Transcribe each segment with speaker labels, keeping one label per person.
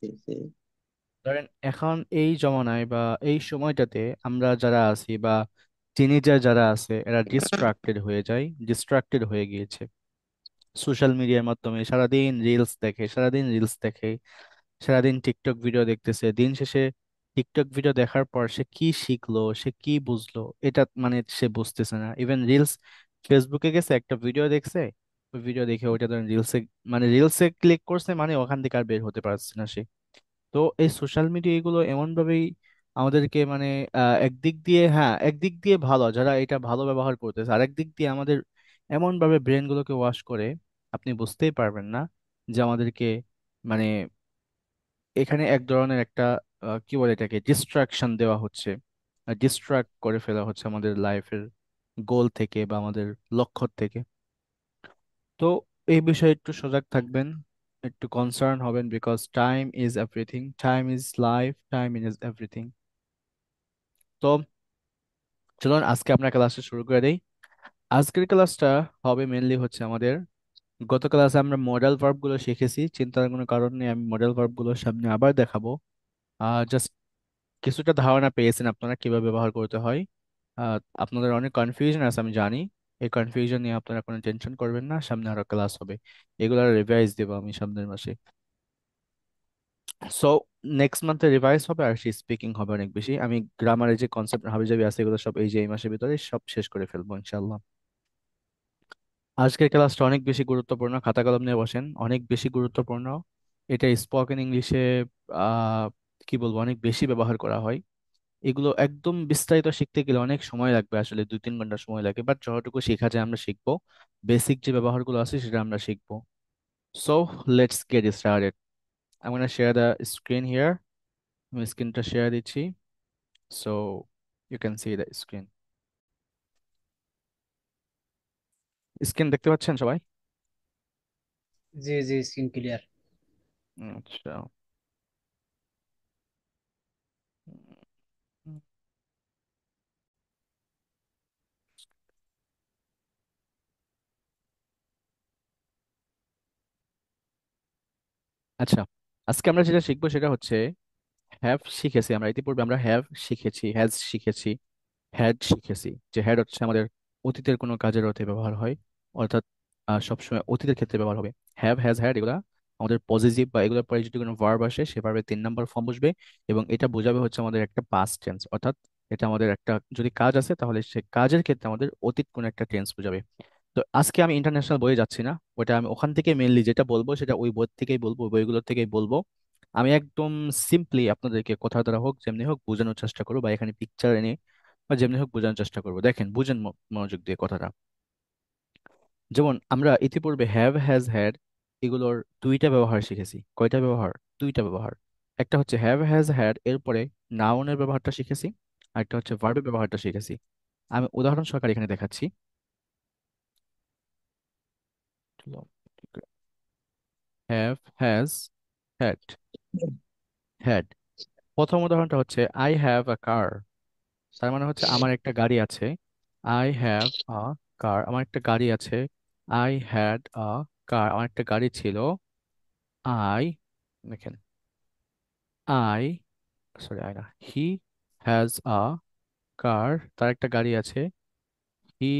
Speaker 1: জি, জি।
Speaker 2: ধরেন এখন এই জমানায় বা এই সময়টাতে আমরা যারা আছি বা টিনেজার যারা আছে এরা ডিস্ট্রাক্টেড হয়ে গিয়েছে সোশ্যাল মিডিয়ার মাধ্যমে। সারাদিন রিলস দেখে, সারাদিন টিকটক ভিডিও দেখতেছে। দিন শেষে টিকটক ভিডিও দেখার পর সে কি শিখলো, সে কি বুঝলো, এটা মানে সে বুঝতেছে না। ইভেন রিলস, ফেসবুকে গেছে একটা ভিডিও দেখছে, ওই ভিডিও দেখে ওইটা ধরেন রিলসে ক্লিক করছে, মানে ওখান থেকে আর বের হতে পারছে না সে। তো এই সোশ্যাল মিডিয়া এগুলো এমন ভাবেই আমাদেরকে মানে একদিক দিয়ে ভালো যারা এটা ভালো ব্যবহার করতেছে, আর একদিক দিয়ে আমাদের এমন ভাবে ব্রেন গুলোকে ওয়াশ করে আপনি বুঝতেই পারবেন না যে আমাদেরকে মানে এখানে এক ধরনের একটা কি বলে এটাকে ডিস্ট্রাকশন দেওয়া হচ্ছে, ডিস্ট্রাক্ট করে ফেলা হচ্ছে আমাদের লাইফের গোল থেকে বা আমাদের লক্ষ্য থেকে। তো এই বিষয়ে একটু সজাগ থাকবেন, একটু কনসার্ন হবেন, because time is everything, time is life, time is everything. তো চলুন আজকে আমরা ক্লাসটা শুরু করে দেই। আজকের ক্লাসটা হবে মেনলি হচ্ছে আমাদের, গত ক্লাসে আমরা মডেল ভার্ব গুলো শিখেছি, চিন্তার কোনো কারণ নেই, আমি মডেল ভার্ব গুলো সামনে আবার দেখাবো। জাস্ট কিছুটা ধারণা পেয়েছেন আপনারা কিভাবে ব্যবহার করতে হয়। আপনাদের অনেক কনফিউশন আছে আমি জানি, এই কনফিউশন নিয়ে আপনারা কোনো টেনশন করবেন না, সামনে আরো ক্লাস হবে, এগুলার রিভাইজ দেবো আমি সামনের মাসে। সো নেক্সট মান্থে রিভাইজ হবে আর স্পিকিং হবে অনেক বেশি। আমি গ্রামারের যে কনসেপ্ট হাবিজাবি আছে এগুলো সব এই মাসের ভিতরে সব শেষ করে ফেলবো ইনশাল্লাহ। আজকের ক্লাসটা অনেক বেশি গুরুত্বপূর্ণ, খাতা কলম নিয়ে বসেন, অনেক বেশি গুরুত্বপূর্ণ। এটা স্পোকেন ইংলিশে কি বলবো অনেক বেশি ব্যবহার করা হয়। এগুলো একদম বিস্তারিত শিখতে গেলে অনেক সময় লাগবে, আসলে 2-3 ঘন্টা সময় লাগে, বাট যতটুকু শেখা যায় আমরা শিখবো। বেসিক যে ব্যবহারগুলো আছে সেটা আমরা শিখবো। So let's get started. I gonna share the screen here. আমি স্ক্রিনটা শেয়ার দিচ্ছি। So you can see the screen. Screen দেখতে পাচ্ছেন সবাই?
Speaker 1: জি জি, স্ক্রিন ক্লিয়ার।
Speaker 2: আচ্ছা। আচ্ছা, আজকে আমরা যেটা শিখবো সেটা হচ্ছে হ্যাভ শিখেছি আমরা ইতিপূর্বে, আমরা হ্যাভ শিখেছি, হ্যাজ শিখেছি, হ্যাড শিখেছি। যে হ্যাড হচ্ছে আমাদের অতীতের কোনো কাজের অর্থে ব্যবহার হয়, অর্থাৎ সবসময় অতীতের ক্ষেত্রে ব্যবহার হবে। হ্যাভ, হ্যাজ, হ্যাড এগুলা আমাদের পজিটিভ বা এগুলোর পরে যদি কোনো ভার্ব আসে সে ভার্বের 3 নম্বর ফর্ম বসবে, এবং এটা বোঝাবে হচ্ছে আমাদের একটা পাস্ট টেন্স, অর্থাৎ এটা আমাদের একটা যদি কাজ আছে তাহলে সে কাজের ক্ষেত্রে আমাদের অতীত কোনো একটা টেন্স বোঝাবে। তো আজকে আমি ইন্টারন্যাশনাল বইয়ে যাচ্ছি না, ওটা আমি ওখান থেকে মেনলি যেটা বলবো সেটা ওই বই থেকেই বলবো, ওই বইগুলোর থেকেই বলবো। আমি একদম সিম্পলি আপনাদেরকে কথা দ্বারা হোক যেমনি হোক বোঝানোর চেষ্টা করবো, বা এখানে পিকচার এনে বা যেমনি হোক বোঝানোর চেষ্টা করবো। দেখেন বুঝেন মনোযোগ দিয়ে কথাটা। যেমন আমরা ইতিপূর্বে হ্যাভ, হ্যাজ, হ্যাড এগুলোর দুইটা ব্যবহার শিখেছি। কয়টা ব্যবহার? দুইটা ব্যবহার। একটা হচ্ছে হ্যাভ, হ্যাজ, হ্যাড এরপরে নাউনের ব্যবহারটা শিখেছি, আর একটা হচ্ছে ভার্বের ব্যবহারটা শিখেছি। আমি উদাহরণ সহকারে এখানে দেখাচ্ছি। Have, has, had, had. প্রথম উদাহরণটা হচ্ছে আই হ্যাভ আ কার, তার মানে হচ্ছে আমার একটা গাড়ি আছে। আই হ্যাভ আ কার, আমার একটা গাড়ি আছে। আই হ্যাড আ কার, আমার একটা গাড়ি ছিল। আই, দেখেন, আই, সরি আই না, হি হ্যাজ আ কার, তার একটা গাড়ি আছে। হি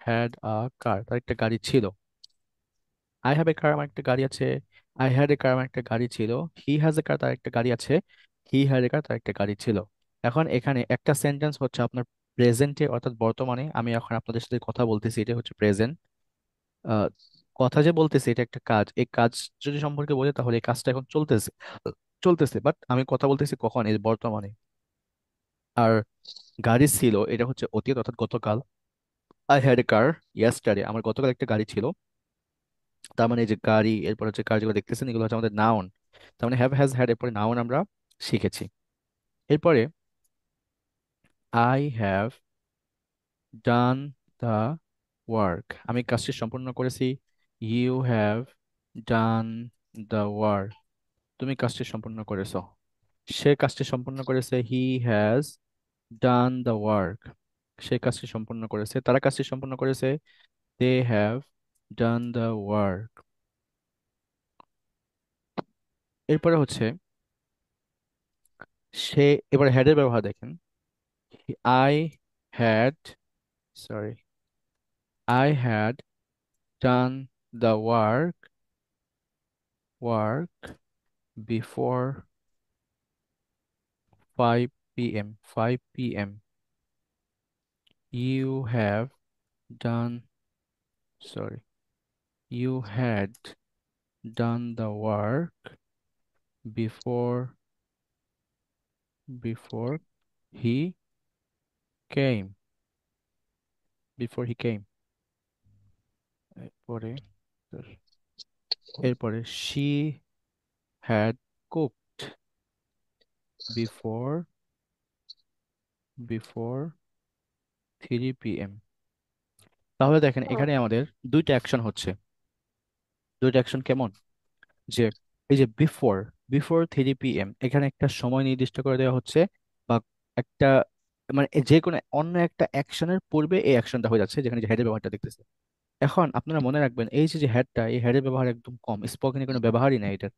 Speaker 2: হ্যাড আ কার, তার একটা গাড়ি ছিল। আই হ্যাভ এ কার, আমার একটা গাড়ি আছে। আই হ্যাড এ কার, আমার একটা গাড়ি ছিল। হি হ্যাজ এ কার, তার একটা গাড়ি আছে। হি হ্যাড এ কার, তার একটা গাড়ি ছিল। এখন এখানে একটা সেন্টেন্স হচ্ছে আপনার প্রেজেন্টে, অর্থাৎ বর্তমানে আমি এখন আপনাদের সাথে কথা বলতেছি, এটা হচ্ছে প্রেজেন্ট। কথা যে বলতেছি এটা একটা কাজ, এই কাজ যদি সম্পর্কে বলি তাহলে এই কাজটা এখন চলতেছে, চলতেছে, বাট আমি কথা বলতেছি কখন? এই বর্তমানে। আর গাড়ি ছিল এটা হচ্ছে অতীত, অর্থাৎ গতকাল। I had a car yesterday, আমার গতকাল একটা গাড়ি ছিল। তার মানে এই যে গাড়ি, এরপর হচ্ছে কার, যেগুলো দেখতেছেন এগুলো হচ্ছে আমাদের নাউন। তার মানে হ্যাভ, হ্যাজ, হ্যাড এরপরে নাউন আমরা শিখেছি। এরপরে I have done the work, আমি কাজটি সম্পূর্ণ করেছি। You have done the work, তুমি কাজটি সম্পূর্ণ করেছো। সে কাজটি সম্পূর্ণ করেছে। He has done the work, সে কাজটি সম্পূর্ণ করেছে, তারা কাজটি সম্পূর্ণ করেছে। They have done the work. এরপরে হচ্ছে সে, এবার হ্যাডের ব্যবহার দেখেন। I had, sorry, I had done the work before 5 p.m. 5 p.m. You have done, sorry, you had done the work before before he came. Before he came. এরপরে এরপরে she had cooked before before 3 p.m. তাহলে দেখেন এখানে আমাদের দুইটা action হচ্ছে। দুইটা action কেমন, যে এই যে বিফোর, বিফোর 3 p.m. এখানে একটা সময় নির্দিষ্ট করে দেওয়া হচ্ছে, বা একটা মানে যে কোনো অন্য একটা অ্যাকশনের পূর্বে এই অ্যাকশনটা হয়ে যাচ্ছে, যেখানে যে হেডের ব্যবহারটা দেখতেছে। এখন আপনারা মনে রাখবেন এই যে যে হেডটা, এই হেডের ব্যবহার একদম কম, স্পোকেনে কোনো ব্যবহারই নাই এটা।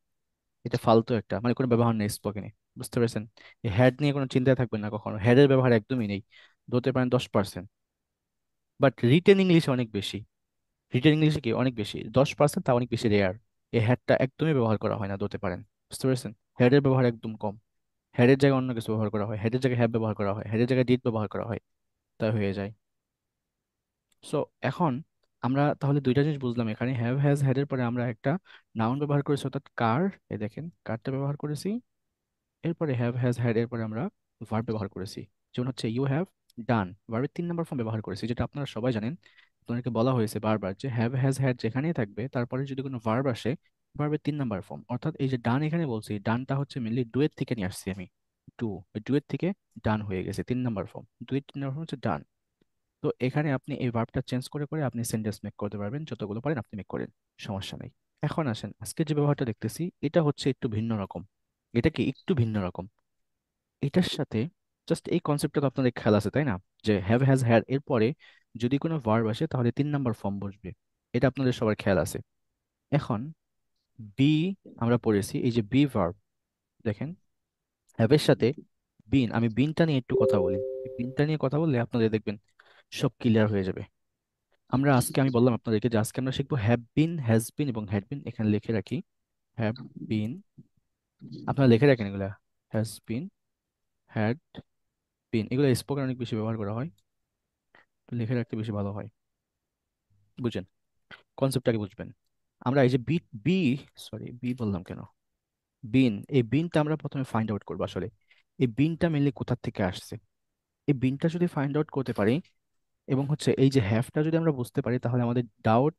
Speaker 2: এটা ফালতু একটা, মানে কোনো ব্যবহার নেই স্পোকেনে, বুঝতে পেরেছেন? এই হেড নিয়ে কোনো চিন্তা থাকবেন না কখনো, হেডের ব্যবহার একদমই নেই, ধরতে পারেন 10%। বাট রিটেন ইংলিশে অনেক বেশি, রিটেন ইংলিশে কি অনেক বেশি, 10%, তা অনেক বেশি রেয়ার। এই হ্যাডটা একদমই ব্যবহার করা হয় না, ধরতে পারেন, বুঝতে পেরেছেন? হেডের ব্যবহার একদম কম। হেডের জায়গায় অন্য কিছু ব্যবহার করা হয়, হেডের জায়গায় হ্যাভ ব্যবহার করা হয়, হেডের জায়গায় ডিড ব্যবহার করা হয়, তাই হয়ে যায়। সো এখন আমরা তাহলে দুইটা জিনিস বুঝলাম এখানে, হ্যাভ হ্যাজ হ্যাডের পরে আমরা একটা নাউন ব্যবহার করেছি, অর্থাৎ কার, এই দেখেন কারটা ব্যবহার করেছি। এরপরে হ্যাভ হ্যাজ হ্যাড এর পরে আমরা ভার্ব ব্যবহার করেছি, যেমন হচ্ছে ইউ হ্যাভ ডান, ভার্বের 3 নম্বর ফর্ম ব্যবহার করেছি, যেটা আপনারা সবাই জানেন। আপনাদেরকে বলা হয়েছে বারবার যে হ্যাভ হ্যাজ হ্যাড যেখানেই থাকবে তারপরে যদি কোনো ভার্ব আসে, ভার্বের 3 নম্বর ফর্ম, অর্থাৎ এই যে ডান এখানে বলছি, ডানটা হচ্ছে মেনলি ডুয়েট থেকে নিয়ে আসছি আমি। ডু, ডুয়েট থেকে ডান হয়ে গেছে 3 নম্বর ফর্ম, ডুয়েট 3 নম্বর ফর্ম হচ্ছে ডান। তো এখানে আপনি এই ভার্বটা চেঞ্জ করে করে আপনি সেন্টেন্স মেক করতে পারবেন, যতগুলো পারেন আপনি মেক করেন, সমস্যা নেই। এখন আসেন আজকে যে ব্যবহারটা দেখতেছি, এটা হচ্ছে একটু ভিন্ন রকম। এটা কি একটু ভিন্ন রকম, এটার সাথে জাস্ট এই কনসেপ্টটা তো আপনাদের খেয়াল আছে তাই না, যে হ্যাভ হ্যাজ হ্যাড এর পরে যদি কোনো ভার্ব আসে তাহলে 3 নম্বর ফর্ম বসবে, এটা আপনাদের সবার খেয়াল আছে। এখন বি আমরা পড়েছি, এই যে বি ভার্ব, দেখেন হ্যাভের সাথে বিন, আমি বিনটা নিয়ে একটু কথা বলি। এই বিনটা নিয়ে কথা বললে আপনাদের দেখবেন সব ক্লিয়ার হয়ে যাবে। আমরা আজকে, আমি বললাম আপনাদেরকে যে আজকে আমরা শিখবো হ্যাভ বিন, হ্যাজ বিন এবং হ্যাড বিন। এখানে লিখে রাখি হ্যাভ বিন, আপনারা লিখে রাখেন এগুলা, হ্যাজ বিন, হ্যাড বিন, এগুলো স্পোকেন অনেক বেশি ব্যবহার করা হয়, তো লিখে রাখতে বেশি ভালো হয়। বুঝেন, কনসেপ্টটাকে বুঝবেন। আমরা এই যে বি, বি, সরি বি বললাম কেন, বিন, এই বিনটা আমরা প্রথমে ফাইন্ড আউট করবো আসলে এই বিনটা মেনলি কোথা থেকে আসছে। এই বিনটা যদি ফাইন্ড আউট করতে পারি এবং হচ্ছে এই যে হ্যাভটা যদি আমরা বুঝতে পারি, তাহলে আমাদের ডাউট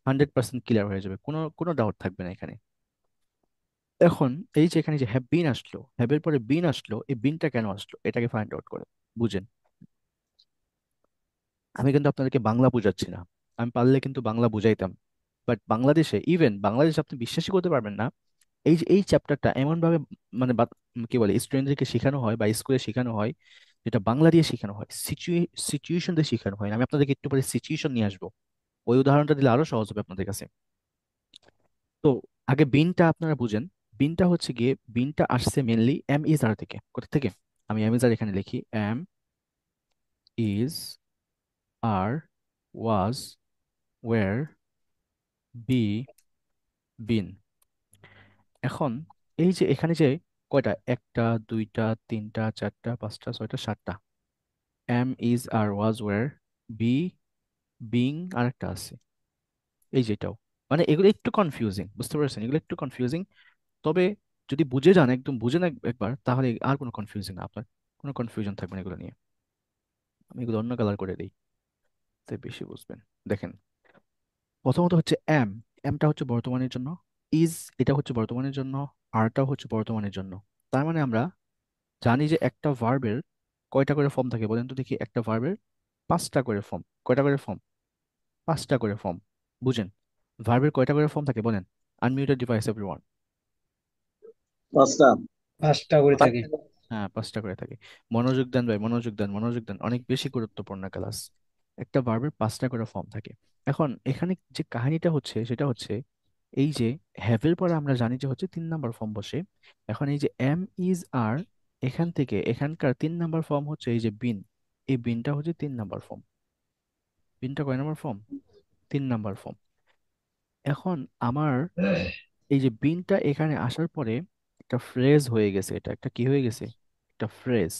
Speaker 2: 100% ক্লিয়ার হয়ে যাবে, কোনো কোনো ডাউট থাকবে না এখানে। এখন এই যে এখানে যে হ্যাভ বিন আসলো, হ্যাভের পরে বিন আসলো, এই বিনটা কেন আসলো এটাকে ফাইন্ড আউট করে বুঝেন। আমি কিন্তু আপনাদেরকে বাংলা বুঝাচ্ছি না, আমি পারলে কিন্তু বাংলা বুঝাইতাম, বাট বাংলাদেশে, ইভেন বাংলাদেশে আপনি বিশ্বাসই করতে পারবেন না, এই যে এই চ্যাপ্টারটা এমন ভাবে মানে কি বলে স্টুডেন্টদেরকে শেখানো হয় বা স্কুলে শেখানো হয়, যেটা বাংলা দিয়ে শেখানো হয়, সিচুয়েশন দিয়ে শেখানো হয় না। আমি আপনাদেরকে একটু পরে সিচুয়েশন নিয়ে আসবো, ওই উদাহরণটা দিলে আরো সহজ হবে আপনাদের কাছে। তো আগে বিনটা আপনারা বুঝেন। বিনটা হচ্ছে গিয়ে, বিনটা আসছে মেনলি এম ইজ আর থেকে, কোথা থেকে, আমি এম ইজ আর এখানে লিখি, am is are, was, were, be, been. এখন এই যে এখানে যে কয়টা, একটা, দুইটা, তিনটা, চারটা, পাঁচটা, ছয়টা, সাতটা, am is are, was, were, be, being, আর একটা আছে এই যেটাও, মানে এগুলো একটু কনফিউজিং, বুঝতে পারছেন, এগুলো একটু কনফিউজিং। তবে যদি বুঝে যান, একদম বুঝে না একবার, তাহলে আর কোনো কনফিউজিং না, আপনার কোনো কনফিউশন থাকবে না এগুলো নিয়ে। আমি এগুলো অন্য কালার করে দিই, তাই বেশি বুঝবেন। দেখেন, প্রথমত হচ্ছে এম, এমটা হচ্ছে বর্তমানের জন্য, ইজ এটা হচ্ছে বর্তমানের জন্য, আরটাও হচ্ছে বর্তমানের জন্য। তার মানে আমরা জানি যে একটা ভার্বের কয়টা করে ফর্ম থাকে বলেন তো দেখি, একটা ভার্বের 5টা করে ফর্ম, কয়টা করে ফর্ম, 5টা করে ফর্ম। বুঝেন, ভার্বের কয়টা করে ফর্ম থাকে বলেন, আনমিউটেড ডিভাইস এভরিওয়ান।
Speaker 3: পাঁচটা।
Speaker 1: 5টা করে থাকে।
Speaker 2: হ্যাঁ 5টা করে থাকে। মনোযোগ দেন ভাই, মনোযোগ দেন, মনোযোগ দেন, অনেক বেশি গুরুত্বপূর্ণ ক্লাস। একটা ভার্বের 5টা করে ফর্ম থাকে। এখন এখানে যে কাহিনীটা হচ্ছে সেটা হচ্ছে এই যে হ্যাভের পরে আমরা জানি যে হচ্ছে 3 নম্বর ফর্ম বসে। এখন এই যে এম ইজ আর, এখান থেকে এখানকার 3 নাম্বার ফর্ম হচ্ছে এই যে বিন, এই বিনটা হচ্ছে 3 নাম্বার ফর্ম। বিনটা কয় নাম্বার ফর্ম? 3 number form. এখন আমার এই যে বিনটা এখানে আসার পরে একটা ফ্রেজ হয়ে গেছে, এটা একটা কি হয়ে গেছে? একটা ফ্রেজ।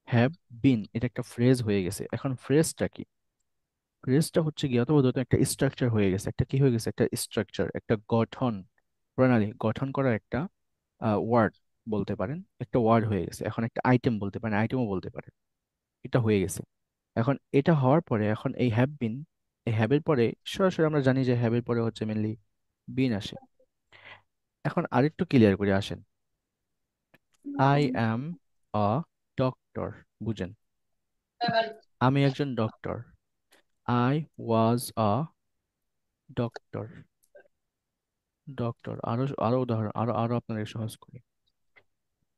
Speaker 2: হ্যাভ বিন, এটা একটা ফ্রেজ হয়ে গেছে। এখন ফ্রেজটা কি? ফ্রেজটা হচ্ছে গিয়ে অথবা ধরুন একটা স্ট্রাকচার হয়ে গেছে, একটা কি হয়ে গেছে, একটা স্ট্রাকচার, একটা গঠন প্রণালী, গঠন করা একটা ওয়ার্ড বলতে পারেন, একটা ওয়ার্ড হয়ে গেছে। এখন একটা আইটেম বলতে পারেন, আইটেমও বলতে পারেন, এটা হয়ে গেছে। এখন এটা হওয়ার পরে এখন এই হ্যাভ বিন, এই হ্যাভের পরে সরাসরি আমরা জানি যে হ্যাভের পরে হচ্ছে মেনলি বিন আসে। এখন আরেকটু ক্লিয়ার করে আসেন। আই অ্যাম আ ডক্টর, বুঝেন? আমি একজন doctor. I was a doctor. Doctor, আরো আরো উদাহরণ, আরো আরো আপনাদের সহজ করি।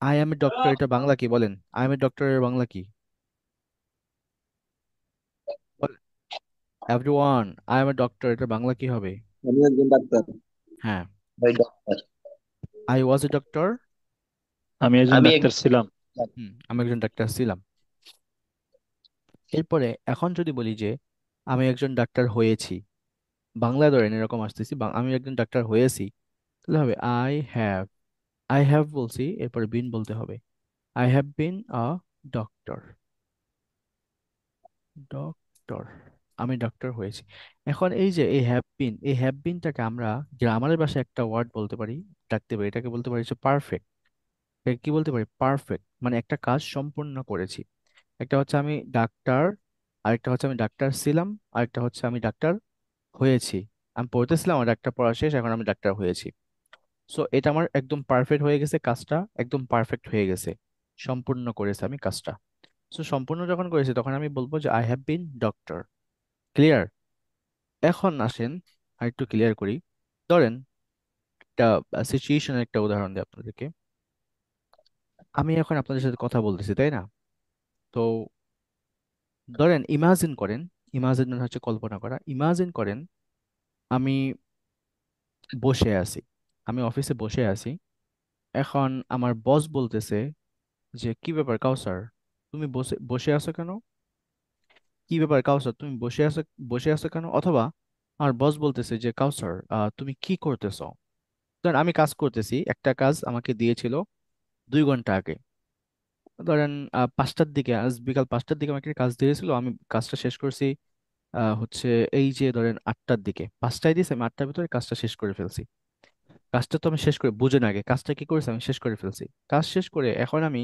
Speaker 2: আই এম এ ডক্টর, এটা বাংলা কি বলেন? আই এম এ ডক্টরের বাংলা কি বলেন? Everyone, I M a doctor, এটা বাংলা কি হবে?
Speaker 3: আমি একজন ডাক্তার।
Speaker 2: হ্যাঁ।
Speaker 3: ভাই doctor.
Speaker 2: I was a doctor.
Speaker 4: আমি একজন
Speaker 3: আমি
Speaker 4: ডাক্তার
Speaker 3: একজন
Speaker 4: ছিলাম।
Speaker 3: ডাক্তার।
Speaker 2: হুম, আমি একজন ডাক্তার ছিলাম। এরপরে এখন যদি বলি যে আমি একজন ডাক্তার হয়েছি, বাংলায় ধরেন এরকম আসতেছি, আমি একজন ডাক্তার হয়েছি, তাহলে হবে আই হ্যাভ। আই হ্যাভ বলছি, এরপরে বিন বলতে হবে। I have bin a doctor. Doctor, আমি ডক্টর হয়েছি। এখন এই যে এই হ্যাভ বিন, এই হ্যাভ বিনটাকে আমরা গ্রামারের ভাষায় একটা ওয়ার্ড বলতে পারি, ডাকতে পারি, এটাকে বলতে পারি হচ্ছে পারফেক্ট। এটাকে কি বলতে পারি? পারফেক্ট, মানে একটা কাজ সম্পূর্ণ করেছি। একটা হচ্ছে আমি ডাক্তার, আরেকটা হচ্ছে আমি ডাক্তার ছিলাম, আরেকটা হচ্ছে আমি ডাক্তার হয়েছি। আমি পড়তেছিলাম, আমার ডাক্তার পড়া শেষ, এখন আমি ডাক্তার হয়েছি। সো এটা আমার একদম পারফেক্ট হয়ে গেছে, কাজটা একদম পারফেক্ট হয়ে গেছে, সম্পূর্ণ করেছে আমি কাজটা। সো সম্পূর্ণ যখন করেছি তখন আমি বলবো যে I have bin doctor. Clear? এখন আসেন আরেকটু ক্লিয়ার করি। ধরেন একটা সিচুয়েশনের একটা উদাহরণ দিই আপনাদেরকে। আমি এখন আপনাদের সাথে কথা বলতেছি, তাই না? তো ধরেন ইমাজিন করেন, ইমাজিন মানে হচ্ছে কল্পনা করা, ইমাজিন করেন আমি বসে আছি, আমি অফিসে বসে আছি। এখন আমার বস বলতেছে যে কি ব্যাপার কাউসার, তুমি বসে বসে আছো কেন? কি ব্যাপার কাউসার, তুমি বসে আছো, বসে আছো কেন? অথবা আমার বস বলতেছে যে কাউসার, তুমি কি করতেছো? ধরেন আমি কাজ করতেছি, একটা কাজ আমাকে দিয়েছিল 2 ঘন্টা আগে। ধরেন 5টার দিকে, আজ বিকাল 5টার দিকে আমাকে একটা কাজ দিয়েছিল, আমি কাজটা শেষ করছি হচ্ছে এই যে ধরেন 8টার দিকে, 5টায় দিয়েছে, আমি 8টার ভিতরে কাজটা শেষ করে ফেলছি। কাজটা তো আমি শেষ করে বুঝেন আগে কাজটা কি করেছি, আমি শেষ করে ফেলছি। কাজ শেষ করে এখন আমি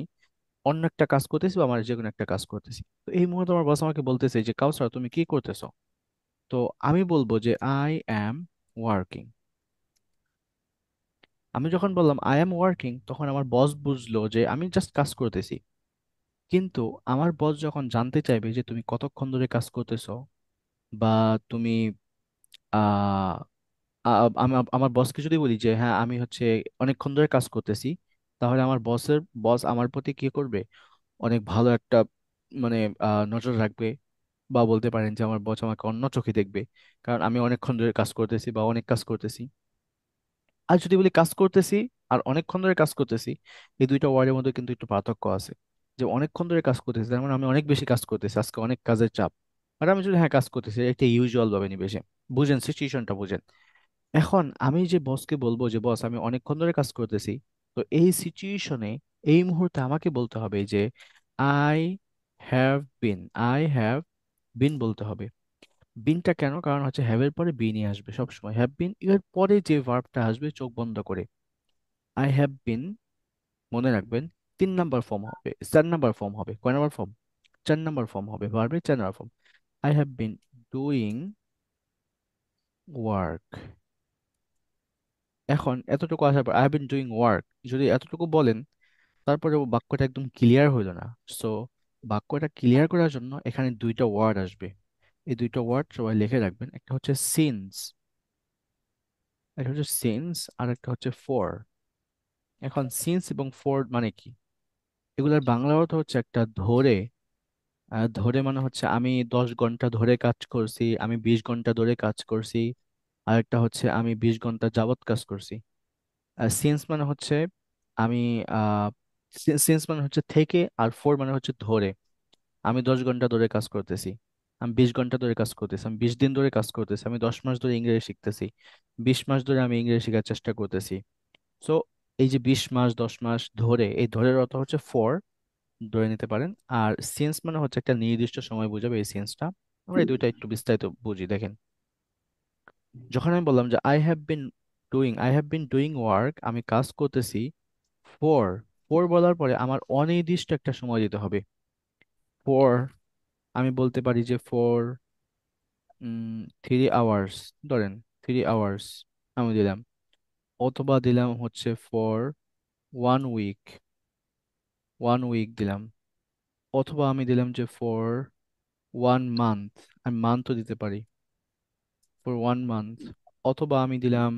Speaker 2: অন্য একটা কাজ করতেছি, বা আমার যে কোনো একটা কাজ করতেছি। তো এই মুহূর্তে আমার বস আমাকে বলতেছে যে কাউসার তুমি কি করতেছো? তো আমি বলবো যে আই অ্যাম ওয়ার্কিং। আমি যখন বললাম আই অ্যাম ওয়ার্কিং, তখন আমার বস বুঝলো যে আমি জাস্ট কাজ করতেছি। কিন্তু আমার বস যখন জানতে চাইবে যে তুমি কতক্ষণ ধরে কাজ করতেছো, বা তুমি আহ আমার বসকে যদি বলি যে হ্যাঁ আমি হচ্ছে অনেকক্ষণ ধরে কাজ করতেছি, তাহলে আমার বস আমার প্রতি কি করবে? অনেক ভালো একটা মানে নজর রাখবে, বা বলতে পারেন যে আমার বস আমাকে অন্য চোখে দেখবে, কারণ আমি অনেকক্ষণ ধরে কাজ করতেছি বা অনেক কাজ করতেছি। আর যদি বলি কাজ করতেছি আর অনেকক্ষণ ধরে কাজ করতেছি, এই দুইটা ওয়ার্ডের মধ্যে কিন্তু একটু পার্থক্য আছে। যে অনেকক্ষণ ধরে কাজ করতেছি তার মানে আমি অনেক বেশি কাজ করতেছি, আজকে অনেক কাজের চাপ। আর আমি যদি হ্যাঁ কাজ করতেছি, একটা ইউজুয়াল ভাবে নিবে সে। বুঝেন সিচুয়েশনটা? বুঝেন? এখন আমি যে বসকে বলবো যে বস আমি অনেকক্ষণ ধরে কাজ করতেছি, তো এই সিচুয়েশনে এই মুহূর্তে আমাকে বলতে হবে যে I have bin, I have বিন বলতে হবে। বিনটা কেন? কারণ হচ্ছে হ্যাভ এর পরে বিনই আসবে সবসময়, হ্যাভ বিন এর পরে যে ভার্বটা আসবে চোখ বন্ধ করে। আই হ্যাভ বিন, মনে রাখবেন, 3 নাম্বার ফর্ম হবে, 4 নাম্বার ফর্ম হবে, কয় নাম্বার ফর্ম? 4 নাম্বার ফর্ম হবে, ভার্বের 4 number form. I have been doing work. এখন এতটুকু আসার পর I have been doing work, যদি এতটুকু বলেন, তারপরে বাক্যটা একদম ক্লিয়ার হইলো না। সো বাক্যটা ক্লিয়ার করার জন্য এখানে দুইটা ওয়ার্ড আসবে। এই দুইটা ওয়ার্ড সবাই লিখে রাখবেন, একটা হচ্ছে সিন্স, একটা হচ্ছে সিন্স, আর একটা হচ্ছে ফর। এখন সিন্স এবং ফর মানে কি? এগুলোর বাংলা অর্থ হচ্ছে একটা ধরে। ধরে মানে হচ্ছে আমি 10 ঘন্টা ধরে কাজ করছি, আমি 20 ঘন্টা ধরে কাজ করছি। আর একটা হচ্ছে আমি 20 ঘন্টা যাবত কাজ করছি। সিন্স মানে হচ্ছে আমি সিন্স মানে হচ্ছে থেকে, আর ফর মানে হচ্ছে ধরে। আমি 10 ঘন্টা ধরে কাজ করতেছি, আমি 20 ঘন্টা ধরে কাজ করতেছি, আমি 20 দিন ধরে কাজ করতেছি, আমি 10 মাস ধরে ইংরেজি শিখতেছি, 20 মাস ধরে আমি ইংরেজি শেখার চেষ্টা করতেছি। সো এই যে 20 মাস 10 মাস ধরে, এই ধরের অর্থ হচ্ছে ফর, ধরে নিতে পারেন। আর সিন্স মানে হচ্ছে একটা নির্দিষ্ট সময় বোঝাবে এই সিন্সটা। আমরা এই দুইটা একটু বিস্তারিত বুঝি, দেখেন। যখন আমি বললাম যে I have been doing work, আমি কাজ করতেছি, ফর ফর বলার পরে আমার অনির্দিষ্ট একটা সময় দিতে হবে। ফর আমি বলতে পারি যে ফর 3 আওয়ার্স, ধরেন 3 আওয়ার্স আমি দিলাম, অথবা দিলাম হচ্ছে ফর 1 উইক, 1 উইক দিলাম, অথবা আমি দিলাম যে ফর 1 মান্থ, আমি মান্থও দিতে পারি, ফর 1 মান্থ, অথবা আমি দিলাম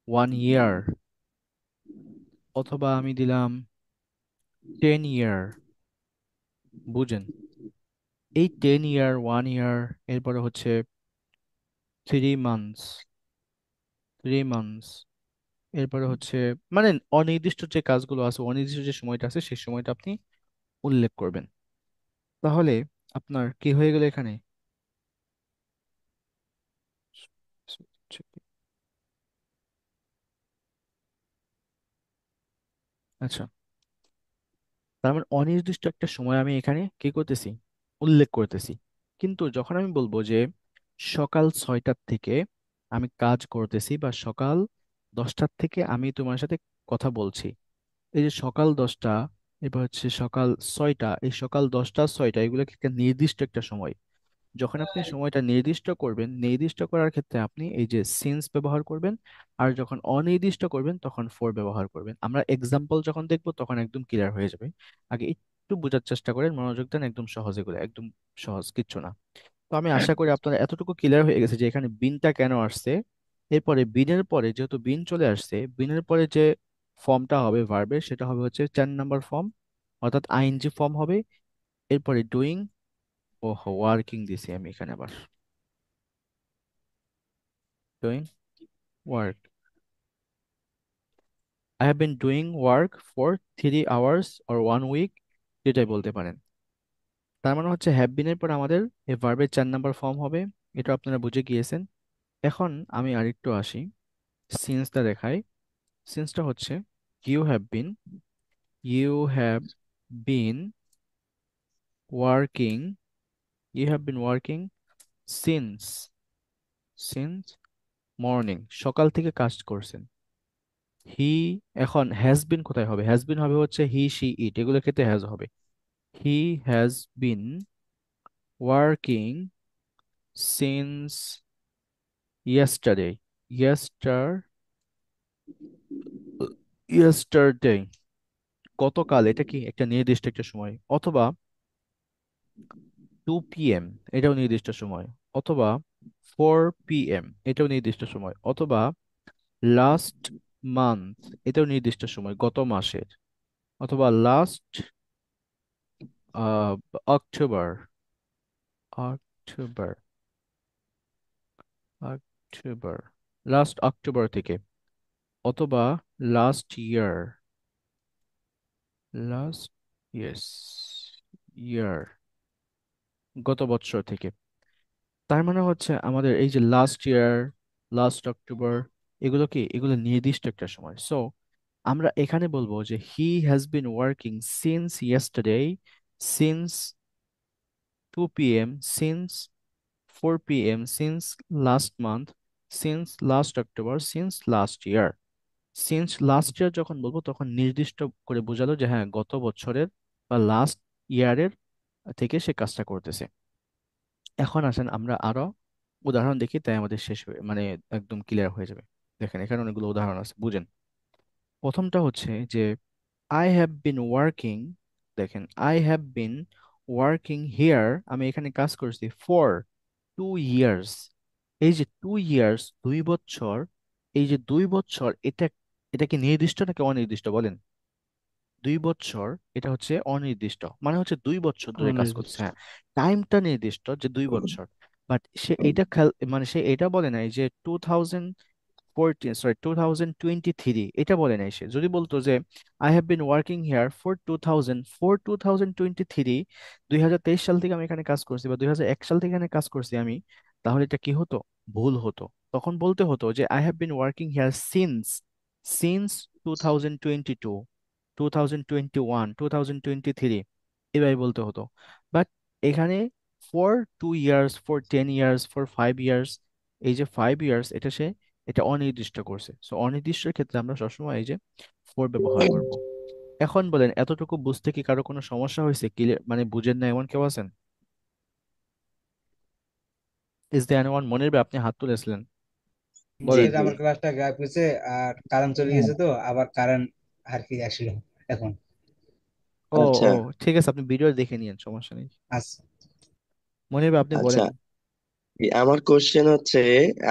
Speaker 2: 1 ইয়ার, অথবা আমি দিলাম 10 ইয়ার। বুঝেন? এই 10 ইয়ার, 1 ইয়ার, এরপরে হচ্ছে 3 মান্থস, 3 মান্থস, এরপরে হচ্ছে মানে অনির্দিষ্ট যে কাজগুলো আছে, অনির্দিষ্ট যে সময়টা আছে সেই সময়টা আপনি উল্লেখ করবেন। তাহলে আপনার কি হয়ে গেল এখানে? আচ্ছা, তার মানে অনির্দিষ্ট একটা সময় আমি এখানে কি করতেছি, উল্লেখ করতেছি। কিন্তু যখন আমি বলবো যে সকাল 6টার থেকে আমি কাজ করতেছি, বা সকাল 10টার থেকে আমি তোমার সাথে কথা বলছি, এই যে সকাল 10টা, এবার হচ্ছে সকাল 6টা, এই সকাল 10টা 6টা এগুলো কি একটা নির্দিষ্ট একটা সময়। যখন আপনি সময়টা নির্দিষ্ট করবেন, নির্দিষ্ট করার ক্ষেত্রে আপনি এই যে সিন্স ব্যবহার করবেন, আর যখন অনির্দিষ্ট করবেন তখন ফর ব্যবহার করবেন। আমরা এক্সাম্পল যখন দেখবো তখন একদম ক্লিয়ার হয়ে যাবে। আগে একটু বোঝার চেষ্টা করেন, মনোযোগ দেন, একদম সহজে করে, একদম সহজ, কিচ্ছু না। তো আমি আশা করি আপনারা এতটুকু ক্লিয়ার হয়ে গেছে যে এখানে বিনটা কেন আসছে। এরপরে বিনের পরে, যেহেতু বিন চলে আসছে, বিনের পরে যে ফর্মটা হবে ভার্বের, সেটা হবে হচ্ছে 4 নম্বর ফর্ম, অর্থাৎ আইএনজি ফর্ম হবে। এরপরে ডুইং, ও ওয়ার্কিং দিছি আমি এখানে আবার, doing work, I have been doing work for 3 hours or 1 week, যেটাই বলতে পারেন। তার মানে হচ্ছে হ্যাভ বিনের পর আমাদের এই ভার্বের 4 নম্বর ফর্ম হবে। এটা আপনারা বুঝে গিয়েছেন। এখন আমি আরেকটু আসি, সিন্সটা দেখাই। সিন্সটা হচ্ছে you have been, you have been working, you have been working since, since morning, সকাল থেকে কাজ করছেন। হি, এখন হ্যাজ বিন কোথায় হবে? হ্যাজ বিন হবে হচ্ছে হি, শি, ইট, এগুলোর ক্ষেত্রে হ্যাজ হবে। He has been working since yesterday, yester yesterday, গতকাল, এটা কি একটা নির্দিষ্ট একটা সময়। অথবা 2 PM, এটাও নির্দিষ্ট সময়। অথবা 4 PM, এটাও নির্দিষ্ট সময়। অথবা লাস্ট মান্থ, এটাও নির্দিষ্ট সময়, গত মাসের। অথবা last October, October, October, last October থেকে। অথবা লাস্ট ইয়ার, লাস্ট, ইয়েস, ইয়ার, গত বছর থেকে। তার মানে হচ্ছে আমাদের এই যে লাস্ট ইয়ার, লাস্ট অক্টোবর, এগুলো কি, এগুলো নির্দিষ্ট একটা সময়। সো আমরা এখানে বলবো যে হি has been working since yesterday, since 2 PM, since 4 PM, since last month, since last October, since last year. Since last year যখন বলবো তখন নির্দিষ্ট করে বোঝালো যে হ্যাঁ গত বছরের বা লাস্ট ইয়ারের থেকে সে কাজটা করতেছে। এখন আসেন আমরা আরো উদাহরণ দেখি, তাই আমাদের শেষ হয়ে মানে একদম ক্লিয়ার হয়ে যাবে। দেখেন এখানে অনেকগুলো উদাহরণ আছে, বুঝেন। প্রথমটা হচ্ছে যে আই হ্যাভ বিন ওয়ার্কিং, দেখেন I have been working here, আমি এখানে কাজ করছি ফর 2 ইয়ার্স। এই যে 2 ইয়ার্স, 2 বছর, এই যে 2 বছর, এটা এটা কি নির্দিষ্ট নাকি অনির্দিষ্ট বলেন? 2 বছর, এটা হচ্ছে অনির্দিষ্ট, মানে হচ্ছে 2 বছর ধরে কাজ করছে,
Speaker 4: অনির্দিষ্ট।
Speaker 2: হ্যাঁ। টাইমটা নির্দিষ্ট যে 2 বছর, বাট সে এটা খেয়াল, মানে সে এটা বলে নাই যে 2023 এটা বলে নাই সে। যদি বলতো যে I have been working here for 2023, 2023 সাল থেকে আমি এখানে কাজ করছি বা 2001 সাল থেকে এখানে কাজ করছি আমি, তাহলে এটা কি হতো? ভুল হতো। তখন বলতে হতো যে I have been working here since 2022, 2021, 2023, এভাবে বলতে হতো। বাট এখানে for 2 years, for 10 years, for 5 years, এই যে 5 ইয়ার্স এটা অনির্দিষ্ট করছে। সো অনির্দিষ্টের ক্ষেত্রে আমরা সবসময় এই যে ফর ব্যবহার করব। এখন বলেন, এতটুকু বুঝতে কি কারো কোনো সমস্যা হয়েছে? ক্লিয়ার মানে বুঝেন না এমন কেউ আছেন? Is the anyone? মনির ভাই আপনি হাত তুলেছিলেন,
Speaker 1: জি,
Speaker 3: জি
Speaker 2: বলেন।
Speaker 1: এটা
Speaker 3: জি।
Speaker 1: আমার ক্লাসটা গায়েব হয়েছে, আর কারেন্ট চলে
Speaker 4: হ্যাঁ,
Speaker 1: গেছে, তো আবার কারেন্ট আর কি আসলো এখন।
Speaker 2: ও,
Speaker 3: আচ্ছা
Speaker 2: ও, ঠিক আছে, আপনি ভিডিও দেখে নিন, সমস্যা নেই।
Speaker 1: আচ্ছা।
Speaker 2: মনির ভাই আপনি
Speaker 3: আচ্ছা।
Speaker 2: বলেন।
Speaker 3: আমার কোশ্চেন হচ্ছে,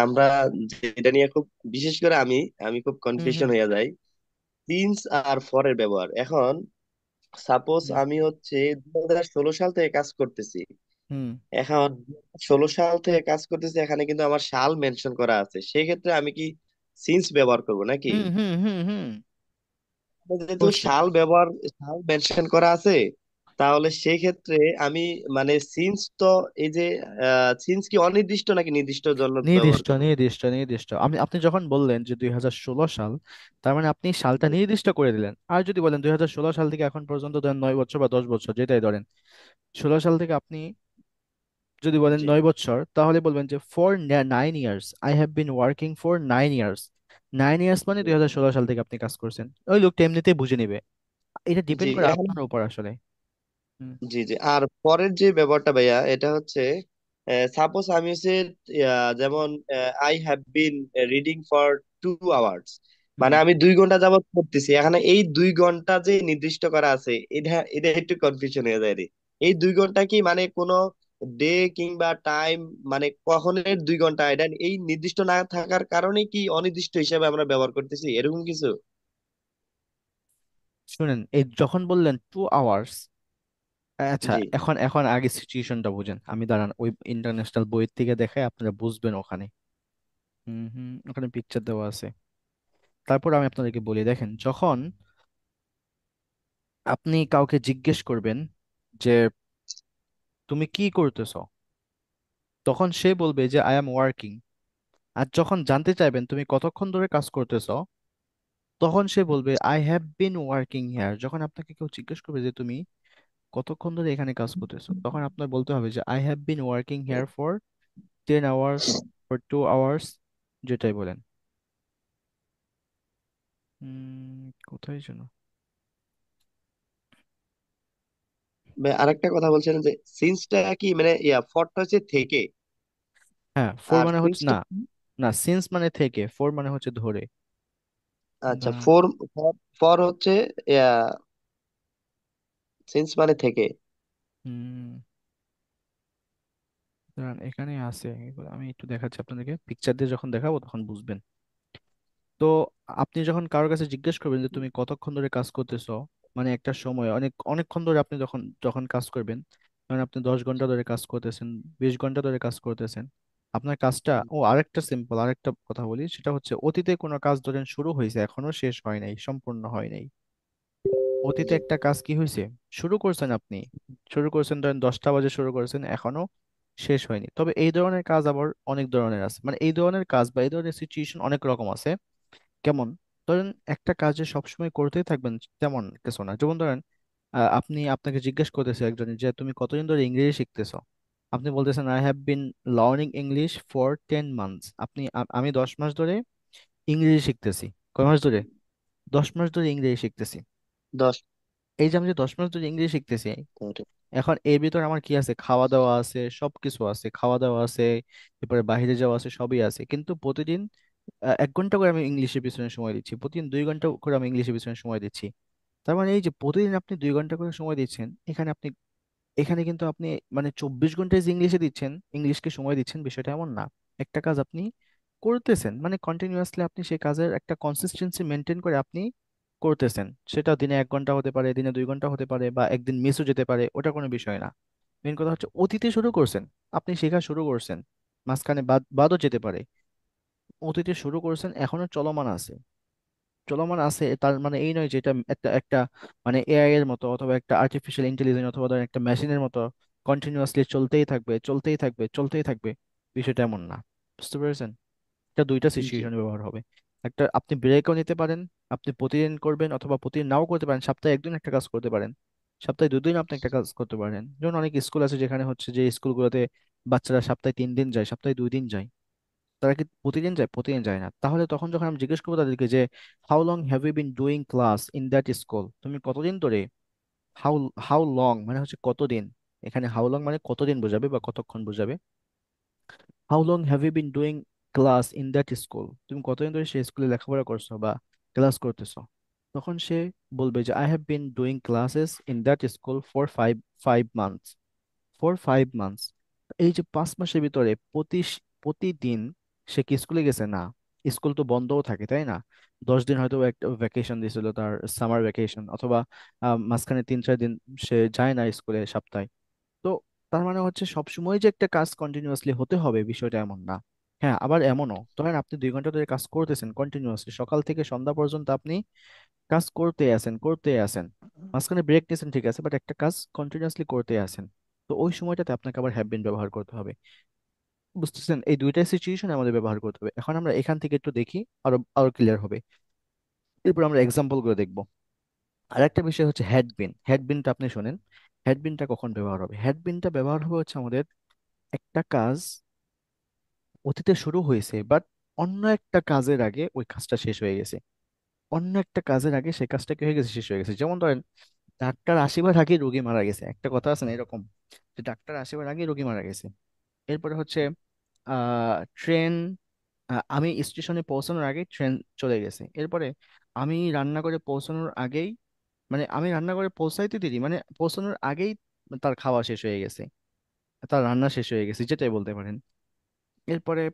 Speaker 3: আমরা যেটা নিয়ে খুব, বিশেষ করে আমি আমি খুব
Speaker 2: হুম,
Speaker 3: কনফিউশন
Speaker 2: হুম,
Speaker 3: হয়ে যাই, সিন্স আর ফরের ব্যবহার। এখন সাপোজ
Speaker 2: হুম,
Speaker 3: আমি হচ্ছে 2016 সাল থেকে কাজ করতেছি।
Speaker 2: হুম,
Speaker 3: এখন 2016 সাল থেকে কাজ করতেছি, এখানে কিন্তু আমার সাল মেনশন করা আছে, সেক্ষেত্রে আমি কি সিন্স ব্যবহার করব নাকি?
Speaker 2: হুম, হুম, হুম, হুম,
Speaker 3: যেহেতু
Speaker 2: অবশ্যই।
Speaker 3: সাল মেনশন করা আছে, তাহলে সেই ক্ষেত্রে আমি মানে সিন্স তো, এই যে সিন্স কি অনির্দিষ্ট নাকি নির্দিষ্ট জন্য ব্যবহার
Speaker 2: নির্দিষ্ট,
Speaker 3: করব?
Speaker 2: নির্দিষ্ট, নির্দিষ্ট। আপনি যখন বললেন যে 2016 সাল, তার মানে আপনি সালটা নির্দিষ্ট করে দিলেন। আর যদি বলেন 2016 সাল থেকে এখন পর্যন্ত ধরেন 9 বছর বা 10 বছর, যেটাই ধরেন, 16 সাল থেকে আপনি যদি বলেন
Speaker 3: জি
Speaker 2: 9 বছর, তাহলে বলবেন যে for 9 years I have been working for 9 years. 9 years মানে 2016 সাল থেকে আপনি কাজ করছেন। ওই লোকটা এমনিতেই বুঝে নেবে। এটা
Speaker 3: জি।
Speaker 2: ডিপেন্ড করে
Speaker 3: এখন
Speaker 2: আপনার উপর আসলে। হুম,
Speaker 3: জি জি, আর পরের যে ব্যাপারটা ভাইয়া, এটা হচ্ছে সাপোজ আমি হচ্ছে যেমন I have been reading for 2 hours,
Speaker 2: hmm.
Speaker 3: মানে আমি 2 ঘন্টা যাবত পড়তেছি। এখানে এই 2 ঘন্টা যে নির্দিষ্ট করা আছে, এটা এটা একটু কনফিউশন হয়ে যায় রে। এই 2 ঘন্টা কি মানে কোনো ডে কিংবা টাইম, মানে কখনের 2 ঘন্টা, এটা এই নির্দিষ্ট না থাকার কারণে কি অনির্দিষ্ট হিসাবে আমরা ব্যবহার করতেছি, এরকম কিছু?
Speaker 2: শুনেন, এই যখন বললেন 2 আওয়ার্স, আচ্ছা,
Speaker 3: জি
Speaker 2: এখন এখন আগে সিচুয়েশনটা বুঝেন। আমি দাঁড়ান ওই ইন্টারন্যাশনাল বইয়ের থেকে দেখাই, আপনারা বুঝবেন ওখানে। হুম, হুম, ওখানে পিকচার দেওয়া আছে। তারপর আমি আপনাদেরকে বলি, দেখেন, যখন আপনি কাউকে জিজ্ঞেস করবেন যে তুমি কি করতেছো, তখন সে বলবে যে আই অ্যাম ওয়ার্কিং। আর যখন জানতে চাইবেন তুমি কতক্ষণ ধরে কাজ করতেছো, তখন সে বলবে I have been working here. যখন আপনাকে কেউ জিজ্ঞেস করবে যে তুমি কতক্ষণ ধরে এখানে কাজ করতেছো, তখন আপনার বলতে হবে যে I have been working here for 10 hours, for 2 hours, যেটাই বলেন। কোথায় যেন।
Speaker 3: ভাই, আরেকটা কথা বলছিলেন যে সিন্সটা কি, মানে ফরটা হচ্ছে থেকে,
Speaker 2: হ্যাঁ, ফোর
Speaker 3: আর
Speaker 2: মানে হচ্ছে
Speaker 3: সিন্সটা,
Speaker 2: না, না, সিন্স মানে থেকে, ফোর মানে হচ্ছে ধরে।
Speaker 3: আচ্ছা
Speaker 2: দাঁড়ান।
Speaker 3: ফর, ফর হচ্ছে সিন্স মানে থেকে।
Speaker 2: হুম, দাঁড়ান, এখানে আছে এগুলো। আমি একটু দেখাচ্ছি আপনাদেরকে, পিকচার দিয়ে যখন দেখাবো তখন বুঝবেন। তো আপনি যখন কারোর কাছে জিজ্ঞেস করবেন যে তুমি কতক্ষণ ধরে কাজ করতেছো, মানে একটা সময় অনেকক্ষণ ধরে আপনি যখন যখন কাজ করবেন, যেমন আপনি 10 ঘন্টা ধরে কাজ করতেছেন, 20 ঘন্টা ধরে কাজ করতেছেন, আপনার কাজটা, আরেকটা সিম্পল আরেকটা কথা বলি, সেটা হচ্ছে অতীতে কোনো কাজ ধরেন শুরু হয়েছে, এখনো শেষ হয় নাই, সম্পূর্ণ হয় নাই। অতীতে
Speaker 3: জি
Speaker 2: একটা কাজ কি হয়েছে, শুরু করছেন আপনি, শুরু করছেন ধরেন 10টা বাজে শুরু করেছেন, এখনো শেষ হয়নি। তবে এই ধরনের কাজ আবার অনেক ধরনের আছে, মানে এই ধরনের কাজ বা এই ধরনের সিচুয়েশন অনেক রকম আছে। কেমন? ধরেন একটা কাজে সবসময় করতেই থাকবেন তেমন কিছু না। যেমন ধরেন আপনি, আপনাকে জিজ্ঞেস করতেছে একজন যে তুমি কতদিন ধরে ইংরেজি শিখতেছো, আপনি বলতেছেন I have been learning English for 10 months. আমি 10 মাস ধরে ইংরেজি শিখতেছি। কয় মাস ধরে? 10 মাস ধরে ইংরেজি শিখতেছি।
Speaker 3: 10
Speaker 2: এই যে আমি যে 10 মাস ধরে ইংরেজি শিখতেছি,
Speaker 3: ধরে।
Speaker 2: এখন এর ভিতরে আমার কি আছে, খাওয়া দাওয়া আছে, সবকিছু আছে, খাওয়া দাওয়া আছে, এরপরে বাইরে যাওয়া আছে, সবই আছে, কিন্তু প্রতিদিন 1 ঘন্টা করে আমি ইংলিশের পিছনে সময় দিচ্ছি, প্রতিদিন 2 ঘন্টা করে আমি ইংলিশের পিছনে সময় দিচ্ছি। তার মানে এই যে প্রতিদিন আপনি 2 ঘন্টা করে সময় দিচ্ছেন, এখানে কিন্তু আপনি মানে 24 ঘন্টায় যে ইংলিশে দিচ্ছেন, ইংলিশকে সময় দিচ্ছেন, বিষয়টা এমন না। একটা কাজ আপনি করতেছেন, মানে কন্টিনিউয়াসলি আপনি সেই কাজের একটা কনসিস্টেন্সি মেনটেন করে আপনি করতেছেন। সেটা দিনে 1 ঘন্টা হতে পারে, দিনে 2 ঘন্টা হতে পারে, বা একদিন মিসও যেতে পারে, ওটা কোনো বিষয় না। মেন কথা হচ্ছে অতীতে শুরু করছেন, আপনি শেখা শুরু করছেন, মাঝখানে বাদও যেতে পারে। অতীতে শুরু করেছেন, এখনো চলমান আছে। চলমান আছে তার মানে এই নয় যে এটা একটা একটা মানে এআই এর মতো অথবা একটা আর্টিফিশিয়াল ইন্টেলিজেন্স অথবা ধরেন একটা মেশিনের মতো কন্টিনিউয়াসলি চলতেই থাকবে চলতেই থাকবে চলতেই থাকবে। বিষয়টা এমন না। বুঝতে পেরেছেন? এটা দুইটা
Speaker 3: জি।
Speaker 2: সিচুয়েশনে ব্যবহার হবে। একটা আপনি ব্রেকও নিতে পারেন, আপনি প্রতিদিন করবেন অথবা প্রতিদিন নাও করতে পারেন, সপ্তাহে একদিন একটা কাজ করতে পারেন, সপ্তাহে দুদিন আপনি একটা কাজ করতে পারেন। যেমন অনেক স্কুল আছে যেখানে হচ্ছে যে স্কুলগুলোতে বাচ্চারা সপ্তাহে 3 দিন যায়, সপ্তাহে 2 দিন যায়। তারা কি প্রতিদিন যায়? প্রতিদিন যায় না। তাহলে তখন যখন আমি জিজ্ঞেস করবো তাদেরকে যে how long have you been doing class in that school, তুমি কতদিন ধরে, হাউ হাউ লং মানে হচ্ছে কতদিন, এখানে হাউ লং মানে কতদিন বোঝাবে বা কতক্ষণ বোঝাবে। How long have you been doing class in that school, তুমি কতদিন ধরে সেই স্কুলে লেখাপড়া করছো বা ক্লাস করতেছো। তখন সে বলবে যে I have been doing classes in that school for five months. For 5 months. এই যে 5 মাসের ভিতরে প্রতিদিন সে কি স্কুলে গেছে? না। স্কুল তো বন্ধও থাকে, তাই না? 10 দিন হয়তো একটা ভ্যাকেশন দিয়েছিল, তার সামার ভ্যাকেশন, অথবা মাঝখানে 3-4 দিন সে যায় না স্কুলে সপ্তাহে। তো তার মানে হচ্ছে সবসময় যে একটা কাজ কন্টিনিউয়াসলি হতে হবে বিষয়টা এমন না। হ্যাঁ, আবার এমনও ধরেন আপনি 2 ঘন্টা ধরে কাজ করতেছেন কন্টিনিউয়াসলি, সকাল থেকে সন্ধ্যা পর্যন্ত আপনি কাজ করতে আছেন করতে আছেন, মাঝখানে ব্রেক নিয়েছেন ঠিক আছে, বাট একটা কাজ কন্টিনিউয়াসলি করতে আছেন। তো ওই সময়টাতে আপনাকে আবার হ্যাভ বিন ব্যবহার করতে হবে। বুঝতেছেন? এই দুইটা সিচুয়েশন আমাদের ব্যবহার করতে হবে। এখন আমরা এখান থেকে একটু দেখি, আরো আরো ক্লিয়ার হবে। এরপর আমরা এক্সাম্পল করে দেখবো। আর একটা বিষয় হচ্ছে হ্যাড বিন। হ্যাড বিনটা আপনি শোনেন। হ্যাড বিনটা কখন ব্যবহার হবে? হ্যাড বিনটা ব্যবহার হবে হচ্ছে আমাদের একটা কাজ অতীতে শুরু হয়েছে, বাট অন্য একটা কাজের আগে ওই কাজটা শেষ হয়ে গেছে। অন্য একটা কাজের আগে সেই কাজটা কি হয়ে গেছে? শেষ হয়ে গেছে। যেমন ধরেন ডাক্তার আসিবার আগে রোগী মারা গেছে, একটা কথা আছে না এরকম, যে ডাক্তার আসিবার আগে রোগী মারা গেছে। এরপরে হচ্ছে ট্রেন, আমি স্টেশনে পৌঁছানোর আগে ট্রেন চলে গেছে। এরপরে আমি রান্না করে পৌঁছানোর আগেই, মানে আমি রান্না করে পৌঁছাইতে দেরি মানে পৌঁছানোর আগেই তার খাওয়া শেষ হয়ে গেছে, তার রান্না শেষ হয়ে গেছে, যেটাই বলতে পারেন। এরপরে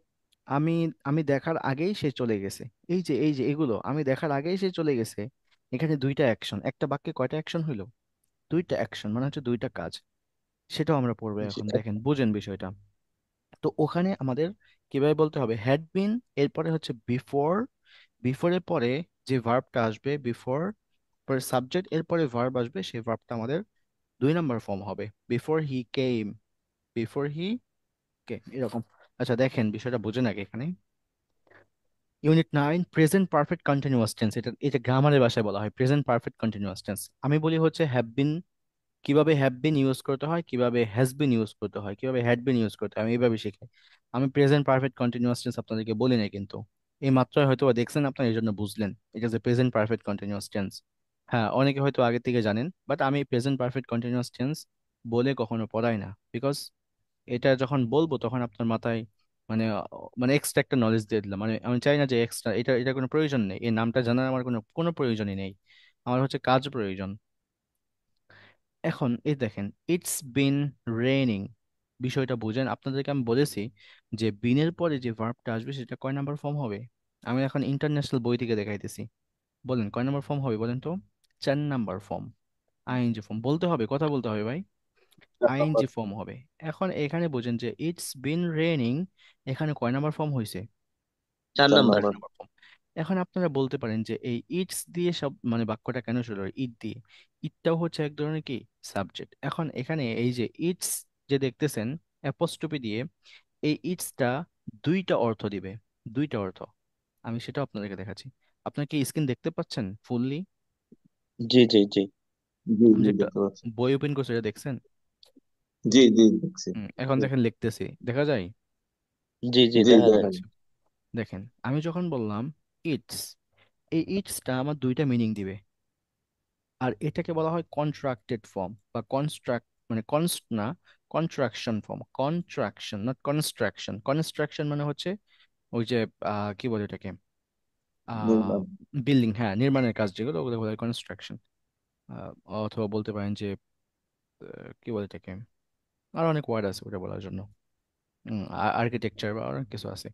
Speaker 2: আমি আমি দেখার আগেই সে চলে গেছে। এই যে এগুলো আমি দেখার আগেই সে চলে গেছে। এখানে দুইটা অ্যাকশন, একটা বাক্যে কয়টা অ্যাকশন হইলো? দুইটা অ্যাকশন, মানে হচ্ছে দুইটা কাজ। সেটাও আমরা পড়বো
Speaker 3: জি।
Speaker 2: এখন, দেখেন বুঝেন বিষয়টা। তো ওখানে আমাদের কিভাবে বলতে হবে? হ্যাড বিন, এরপরে হচ্ছে বিফোর, বিফোরের পরে যে ভার্বটা আসবে, বিফোর পরে সাবজেক্ট, এরপরে ভার্ব আসবে, সেই ভার্বটা আমাদের 2 নম্বর ফর্ম হবে, before he came, before he কে, এরকম। আচ্ছা দেখেন বিষয়টা বুঝেন আগে এখানে। Unit 9 present perfect continuous tense, এটা এটা গ্রামারের ভাষায় বলা হয় প্রেজেন্ট পারফেক্ট কন্টিনিউয়াস টেন্স। আমি বলি হচ্ছে হ্যাভ বিন, কিভাবে হ্যাভ বিন ইউজ করতে হয়, কিভাবে হ্যাজ বিন ইউজ করতে হয়, কিভাবে হ্যাড বিন ইউজ করতে হয়, আমি এইভাবে শিখাই। আমি প্রেজেন্ট পারফেক্ট কন্টিনিউয়াস টেন্স আপনাদেরকে বলি নাই কিন্তু, এই মাত্রই হয়তো বা দেখছেন আপনার, এই জন্য বুঝলেন এটা যে প্রেজেন্ট পারফেক্ট কন্টিনিউয়াস টেন্স। হ্যাঁ, অনেকে হয়তো আগে থেকে জানেন, বাট আমি প্রেজেন্ট পারফেক্ট কন্টিনিউয়াস টেন্স বলে কখনো পড়াই না, বিকজ এটা যখন বলবো তখন আপনার মাথায় মানে মানে এক্সট্রা একটা নলেজ দিয়ে দিলাম, মানে আমি চাই না যে এক্সট্রা এটা এটা কোনো প্রয়োজন নেই, এই নামটা জানার আমার কোনো কোনো প্রয়োজনই নেই। আমার হচ্ছে কাজ প্রয়োজন। এখন এই দেখেন, ইটস বিন রেইনিং, বিষয়টা বুঝেন। আপনাদেরকে আমি বলেছি যে বিনের পরে যে ভার্বটা আসবে সেটা কয় নাম্বার ফর্ম হবে। আমি এখন ইন্টারন্যাশনাল বই থেকে দেখাইতেছি। বলেন কয় নাম্বার ফর্ম হবে বলেন তো? 4 নাম্বার ফর্ম। আইএনজি ফর্ম বলতে হবে, কথা বলতে হবে ভাই। আইএনজি ফর্ম হবে। এখন এখানে বুঝেন যে ইটস বিন রেইনিং, এখানে কয় নাম্বার ফর্ম হয়েছে?
Speaker 3: 4 নাম্বার।
Speaker 2: 4 number form. এখন আপনারা বলতে পারেন যে এই ইটস দিয়ে সব মানে বাক্যটা কেন শুরু হয় ইট দিয়ে? ইটটাও হচ্ছে এক ধরনের কি সাবজেক্ট। এখন এখানে এই যে ইটস যে দেখতেছেন অ্যাপোস্ট্রোফি দিয়ে, এই ইটসটা দুইটা অর্থ দিবে, দুইটা অর্থ। আমি সেটা আপনাদেরকে দেখাচ্ছি। আপনার কি স্ক্রিন দেখতে পাচ্ছেন ফুললি?
Speaker 3: জি জি জি। জি
Speaker 2: আমি
Speaker 3: জি
Speaker 2: যে একটা
Speaker 3: দেখতে পাচ্ছি।
Speaker 2: বই ওপেন করছি এটা দেখছেন?
Speaker 3: জি জি দেখছি।
Speaker 2: এখন দেখেন লিখতেছি, দেখা যায়?
Speaker 3: জি জি
Speaker 1: জি
Speaker 3: দেখা যায়।
Speaker 2: আচ্ছা দেখেন, আমি যখন বললাম ইটস, এই ইটসটা আমার দুইটা মিনিং দিবে। আর এটাকে বলা হয় কন্ট্রাক্টেড ফর্ম বা কনস্ট্রাক্ট, মানে কনস্ট না, contraction form, contraction not construction. Construction মানে হচ্ছে ওই যে কি বলে এটাকে, আহ
Speaker 3: নির্মাণ।
Speaker 2: বিল্ডিং, হ্যাঁ নির্মাণের কাজ যেগুলো ওগুলো বলে কনস্ট্রাকশন। অথবা বলতে পারেন যে কি বলে এটাকে, আর অনেক ওয়ার্ড আছে ওটা বলার জন্য, আর্কিটেকচার বা অনেক কিছু আছে।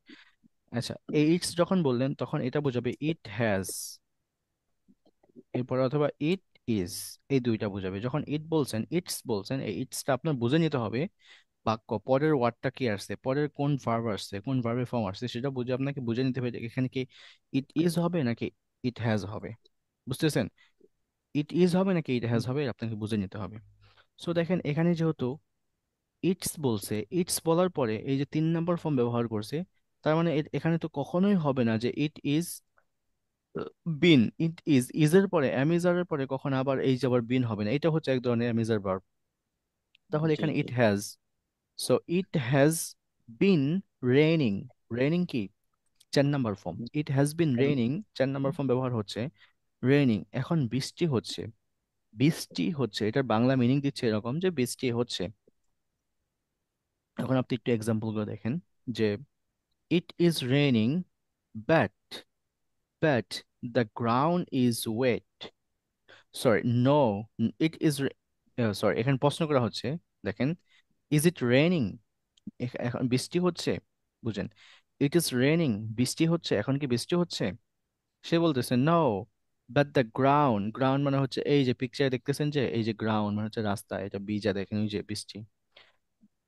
Speaker 2: আচ্ছা, এই ইটস যখন বললেন তখন এটা বোঝাবে ইট হ্যাজ, এরপরে অথবা ইট ইজ, এই দুইটা বোঝাবে। যখন ইট বলছেন ইটস বলছেন, এই ইটসটা আপনার বুঝে নিতে হবে বাক্য, পরের ওয়ার্ডটা কি আসছে, পরের কোন ভার্ব আসছে, কোন ভার্বের ফর্ম আসছে, সেটা বুঝে আপনাকে বুঝে নিতে হবে যে এখানে কি ইট ইজ হবে নাকি ইট হ্যাজ হবে। বুঝতেছেন? ইট ইজ হবে নাকি ইট হ্যাজ হবে, আপনাকে বুঝে নিতে হবে। সো দেখেন এখানে যেহেতু ইটস বলছে, ইটস বলার পরে এই যে 3 নম্বর ফর্ম ব্যবহার করছে, তার মানে এখানে তো কখনোই হবে না যে it is bin. It is, ইজের পরে অ্যামিজারের পরে কখন আবার এই যে আবার বিন হবে না, এটা হচ্ছে এক ধরনের অ্যামিজার ভার্ব। তাহলে
Speaker 3: জি
Speaker 2: এখানে
Speaker 3: জি।
Speaker 2: It has. So it has been raining. Raining কি 4 number form, it has been raining 4 number form ব্যবহার হচ্ছে, রেইনিং। এখন বৃষ্টি হচ্ছে, বৃষ্টি হচ্ছে, এটার বাংলা মিনিং দিচ্ছে এরকম যে বৃষ্টি হচ্ছে। এখন আপনি একটু এক্সাম্পল গুলো দেখেন যে it is raining but, but the ground is wet. Sorry, no, it is, sorry, এখানে প্রশ্ন করা হচ্ছে। দেখেন, ইজ ইট রেইনিং, এখন বৃষ্টি হচ্ছে, বুঝেন, ইট ইজ রেইনিং, বৃষ্টি হচ্ছে, এখন কি বৃষ্টি হচ্ছে? সে বলতেছে no, but the ground, ground মানে হচ্ছে এই যে পিকচারে দেখতেছেন যে এই যে গ্রাউন্ড মানে হচ্ছে রাস্তা, এটা ভিজা, দেখেন ওই যে বৃষ্টি।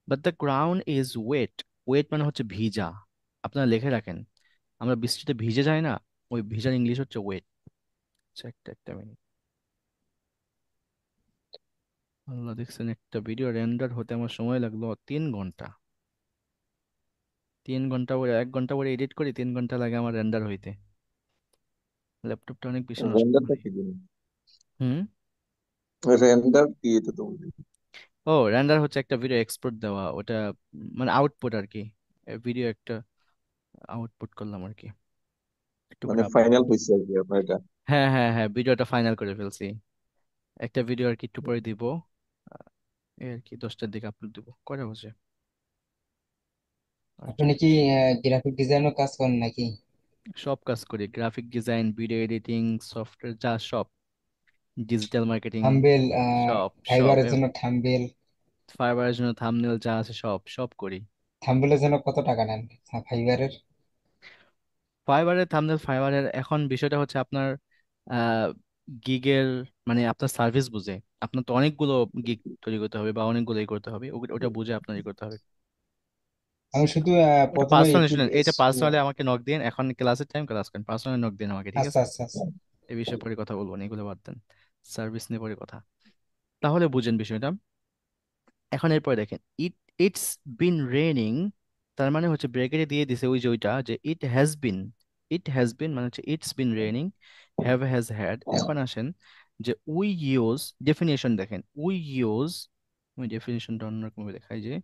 Speaker 2: But the ground is wet, wet মানে হচ্ছে ভিজা। আপনারা লিখে রাখেন, আমরা বৃষ্টিতে ভিজে যাই না, ওই ভিজার ইংলিশ হচ্ছে ওয়েট। আচ্ছা, একটা একটা মিনিট। আল্লাহ, দেখছেন একটা ভিডিও রেন্ডার হতে আমার সময় লাগলো 3 ঘন্টা। 3 ঘন্টা করে, 1 ঘন্টা করে এডিট করি, 3 ঘন্টা লাগে আমার রেন্ডার হইতে। ল্যাপটপটা অনেক বেশি নষ্ট
Speaker 5: রেন্ডারটা
Speaker 2: করি।
Speaker 5: কি জিনিস?
Speaker 2: হুম।
Speaker 5: রেন্ডার কি এটা তুমি?
Speaker 2: ও, রেন্ডার হচ্ছে একটা ভিডিও এক্সপোর্ট দেওয়া, ওটা মানে আউটপুট আর কি। ভিডিও একটা আউটপুট করলাম আর কি, একটু পরে
Speaker 5: মানে
Speaker 2: আপলোড
Speaker 5: ফাইনাল
Speaker 2: দিব।
Speaker 5: হয়েছে আর কি আপনার এটা?
Speaker 2: হ্যাঁ হ্যাঁ হ্যাঁ, ভিডিওটা ফাইনাল করে ফেলছি। একটা ভিডিও আর কি একটু পরে দিব। আহ, এই আর কি 10টার দিকে আপলোড দিব, কয়টা বাজে,
Speaker 1: আপনি কি
Speaker 2: 48।
Speaker 1: গ্রাফিক ডিজাইনও কাজ করেন নাকি?
Speaker 2: সব কাজ করি, graphic design, video editing, software, যা সব, ডিজিটাল মার্কেটিং,
Speaker 1: থাম্বনেল,
Speaker 2: সব সব।
Speaker 1: ফাইবারের জন্য থাম্বনেল,
Speaker 2: ফাইবারের জন্য থাম্বনেল যা আছে সব সব করি।
Speaker 1: থাম্বনেলের জন্য কত টাকা নেন ফাইবারের?
Speaker 2: ফাইবারের থাম্বনেল, ফাইবারের এখন বিষয়টা হচ্ছে আপনার আহ গিগের, মানে আপনার সার্ভিস বুঝে। আপনার তো অনেকগুলো গিগ তৈরি করতে হবে বা অনেকগুলো ই করতে হবে, ওটা বুঝে আপনার ই করতে হবে।
Speaker 1: আমি শুধু
Speaker 2: এটা
Speaker 1: প্রথমে
Speaker 2: পার্সোনালি,
Speaker 1: একটু
Speaker 2: শুনেন,
Speaker 1: বেশ।
Speaker 2: এটা পার্সোনালি আমাকে নক দিন, এখন ক্লাসের টাইম, ক্লাস করেন, পার্সোনালি নক দিন আমাকে, ঠিক
Speaker 1: আচ্ছা
Speaker 2: আছে?
Speaker 1: আচ্ছা আচ্ছা।
Speaker 2: এই বিষয়ে পরে কথা বলবো না, এগুলো বাদ দেন, সার্ভিস নিয়ে পরে কথা। তাহলে বুঝেন বিষয়টা। এখন এরপরে দেখেন, ইটস বিন রেইনিং, তার মানে হচ্ছে ব্রেকেটে দিয়ে দিছে ওই যে ওইটা যে ইট হ্যাজ বিন। ইট হ্যাজ বিন মানে হচ্ছে it's been raining, have has had. এখন আসেন যে উই ইউজ, ডেফিনেশন দেখেন, উই ইউজ, আমি ডেফিনেশনটা অন্যরকম দেখাই যে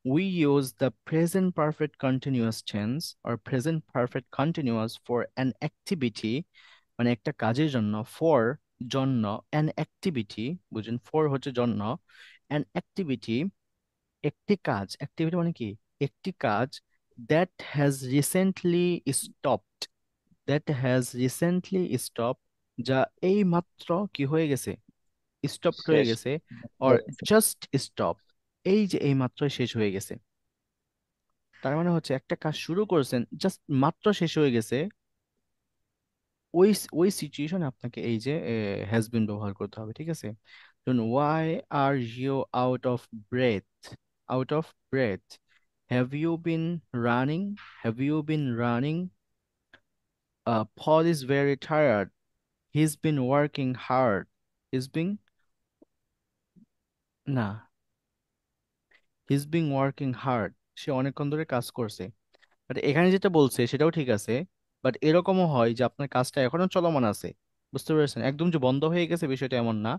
Speaker 2: we use the present perfect continuous tense or present perfect continuous for an activity, মানে একটা কাজের জন্য, ফর জন্য, অ্যান অ্যাক্টিভিটি, বুঝেন, ফর হচ্ছে জন্য, অ্যান অ্যাক্টিভিটি একটি কাজ, অ্যাক্টিভিটি মানে কি একটি কাজ, that has recently stopped, that has recently stop, যা এই মাত্র কি হয়ে গেছে, স্টপড হয়ে
Speaker 3: শেষ।
Speaker 2: গেছে, অর জাস্ট স্টপ, এই যে এই মাত্র শেষ হয়ে গেছে। তার মানে হচ্ছে একটা কাজ শুরু করছেন, জাস্ট মাত্র শেষ হয়ে গেছে, ওই ওই সিচুয়েশনে আপনাকে এই যে হ্যাজ বিন ব্যবহার করতে হবে, ঠিক আছে? ধরুন, why are you out of breath, out of breath, have you been running, have you been running, Paul is very tired, he's been working hard, he's been, না, he's been working hard, সে অনেকক্ষণ ধরে কাজ করছে। But এখানে যেটা বলছে সেটাও ঠিক আছে, বাট এরকমও হয় যে আপনার কাজটা এখনো চলমান আছে। বুঝতে পেরেছেন? একদম যে বন্ধ হয়ে গেছে বিষয়টা এমন না।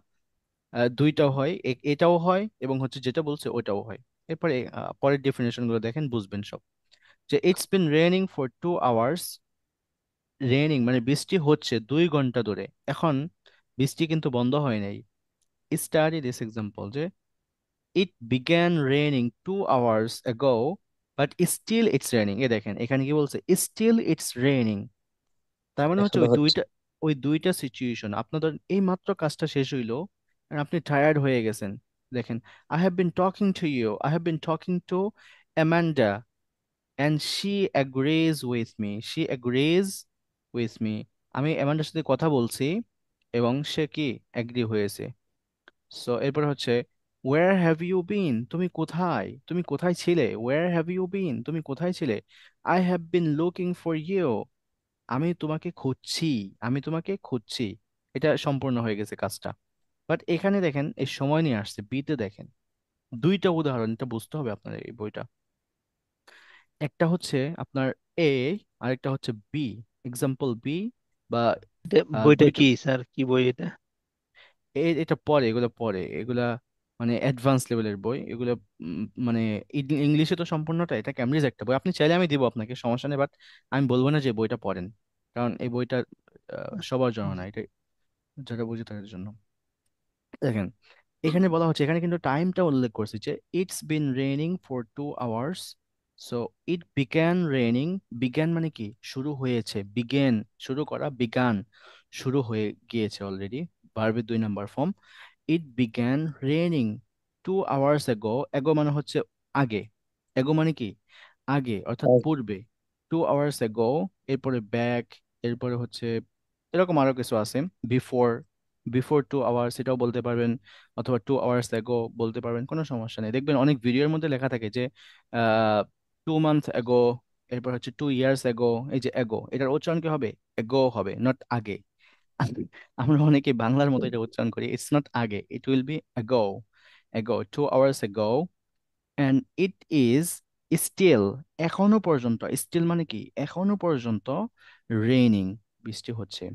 Speaker 2: দুইটাও হয়, এটাও হয় এবং হচ্ছে যেটা বলছে ওইটাও হয়। এরপরে পরের ডেফিনেশন গুলো দেখেন, বুঝবেন সব। যে it's been raining for 2 hours, raining মানে বৃষ্টি হচ্ছে 2 ঘন্টা ধরে। এখন বৃষ্টি কিন্তু বন্ধ হয় নাই। স্টাডি দিস এক্সাম্পল যে it began raining 2 hours ago, but still it's raining. এ দেখেন এখানে কি বলছে, স্টিল ইটস রেইনিং। তার মানে হচ্ছে
Speaker 5: এখনো
Speaker 2: ওই
Speaker 5: হচ্ছে।
Speaker 2: দুইটা, ওই দুইটা সিচুয়েশন, আপনাদের এই মাত্র কাজটা শেষ হইলো আর আপনি টায়ার্ড হয়ে গেছেন। দেখেন, I have been talking to you, I have been talking to Amanda and she agrees with me, she agrees with me, আমি অ্যামান্ডার সাথে কথা বলছি এবং সে কি অ্যাগ্রি হয়েছে। সো এরপর হচ্ছে ওয়ার হ্যাভ ইউ বিন, তুমি কোথায় ছিলে, ওয়ার হ্যাভ ইউ বিন, তুমি কোথায় ছিলে। I have been looking for you, আমি তোমাকে খুঁজছি, আমি তোমাকে খুঁজছি। এটা সম্পূর্ণ হয়ে গেছে কাজটা। বাট এখানে দেখেন এই সময় নিয়ে আসছে বিতে, দেখেন দুইটা উদাহরণ, এটা বুঝতে হবে আপনার এই বইটা। একটা হচ্ছে আপনার এ, আরেকটা হচ্ছে বি, এক্সাম্পল বি বা
Speaker 4: বইটা
Speaker 2: দুইটা।
Speaker 4: কি স্যার, কি বই এটা?
Speaker 2: এটা পড়ে, এগুলো পড়ে, এগুলা মানে অ্যাডভান্স লেভেলের বই এগুলো। মানে ইংলিশে তো সম্পূর্ণটা, এটা ক্যামব্রিজ একটা বই, আপনি চাইলে আমি দিব আপনাকে, সমস্যা নেই, বাট আমি বলবো না যে বইটা পড়েন, কারণ এই বইটা সবার জন্য না, এটা যারা বুঝে তাদের জন্য। দেখেন এখানে বলা হচ্ছে, এখানে কিন্তু টাইমটা উল্লেখ করছে যে it's been raining for 2 hours. So it began raining, বিজ্ঞান মানে কি, শুরু হয়েছে, বিগেন শুরু করা, বিগান শুরু হয়ে গিয়েছে অলরেডি, ভার্বের 2 নম্বর ফর্ম। ইট বিগ্যান রেইনিং 2 আওয়ার্স এগো, এগো মানে হচ্ছে আগে, এগো মানে কি আগে অর্থাৎ পূর্বে, 2 আওয়ার্স এগো। এরপরে ব্যাক, এরপরে হচ্ছে এরকম আরো কিছু আছে, বিফোর, বিফোর 2 আওয়ার্স এটাও বলতে পারবেন, অথবা 2 আওয়ার্স এগো বলতে পারবেন, কোনো সমস্যা নেই। দেখবেন অনেক ভিডিওর মধ্যে লেখা থাকে যে 2 মান্থ এগো, এরপর হচ্ছে 2 ইয়ার্স এগো। এই যে এগো, এটার উচ্চারণ কি হবে, এগো হবে, নট আগে। আমরা অনেকে বাংলার মতো এটা উচ্চারণ করি, ইটস নট আগে, ইট উইল বি এগো, এগো, 2 আওয়ার্স এগো। অ্যান্ড ইট ইজ স্টিল, এখনো পর্যন্ত, স্টিল মানে কি এখনো পর্যন্ত, রেইনিং বৃষ্টি হচ্ছে।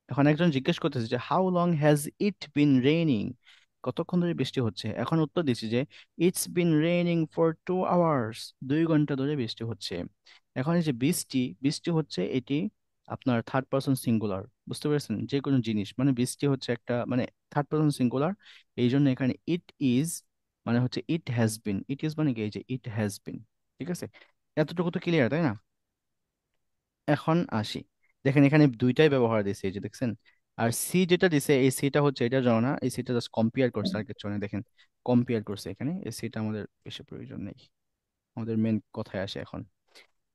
Speaker 2: এখন একজন জিজ্ঞেস করতেছে যে how long has it been raining, কতক্ষণ ধরে বৃষ্টি হচ্ছে। এখন উত্তর দিচ্ছি যে it's been raining for 2 hours, 2 ঘন্টা ধরে বৃষ্টি হচ্ছে। এখন এই যে বৃষ্টি, বৃষ্টি হচ্ছে এটি আপনার থার্ড পারসন সিঙ্গুলার, বুঝতে পেরেছেন, যে কোনো জিনিস মানে বৃষ্টি হচ্ছে একটা মানে থার্ড পারসন সিঙ্গুলার। এই জন্য এখানে ইট ইজ মানে হচ্ছে ইট হ্যাজ বিন, ইট ইজ মানে কি এই যে ইট হ্যাজ বিন। ঠিক আছে, এতটুকু তো ক্লিয়ার তাই না? এখন আসি, দেখেন এখানে দুইটাই ব্যবহার দিছে, এই যে দেখছেন। আর সি যেটা দিছে, এই সিটা হচ্ছে এটার জন্য না, এই সিটা জাস্ট কম্পেয়ার করছে আর কিছু না। দেখেন কম্পেয়ার করছে এখানে, এই সিটা আমাদের বেশি প্রয়োজন নেই, আমাদের মেন কথায় আসে এখন।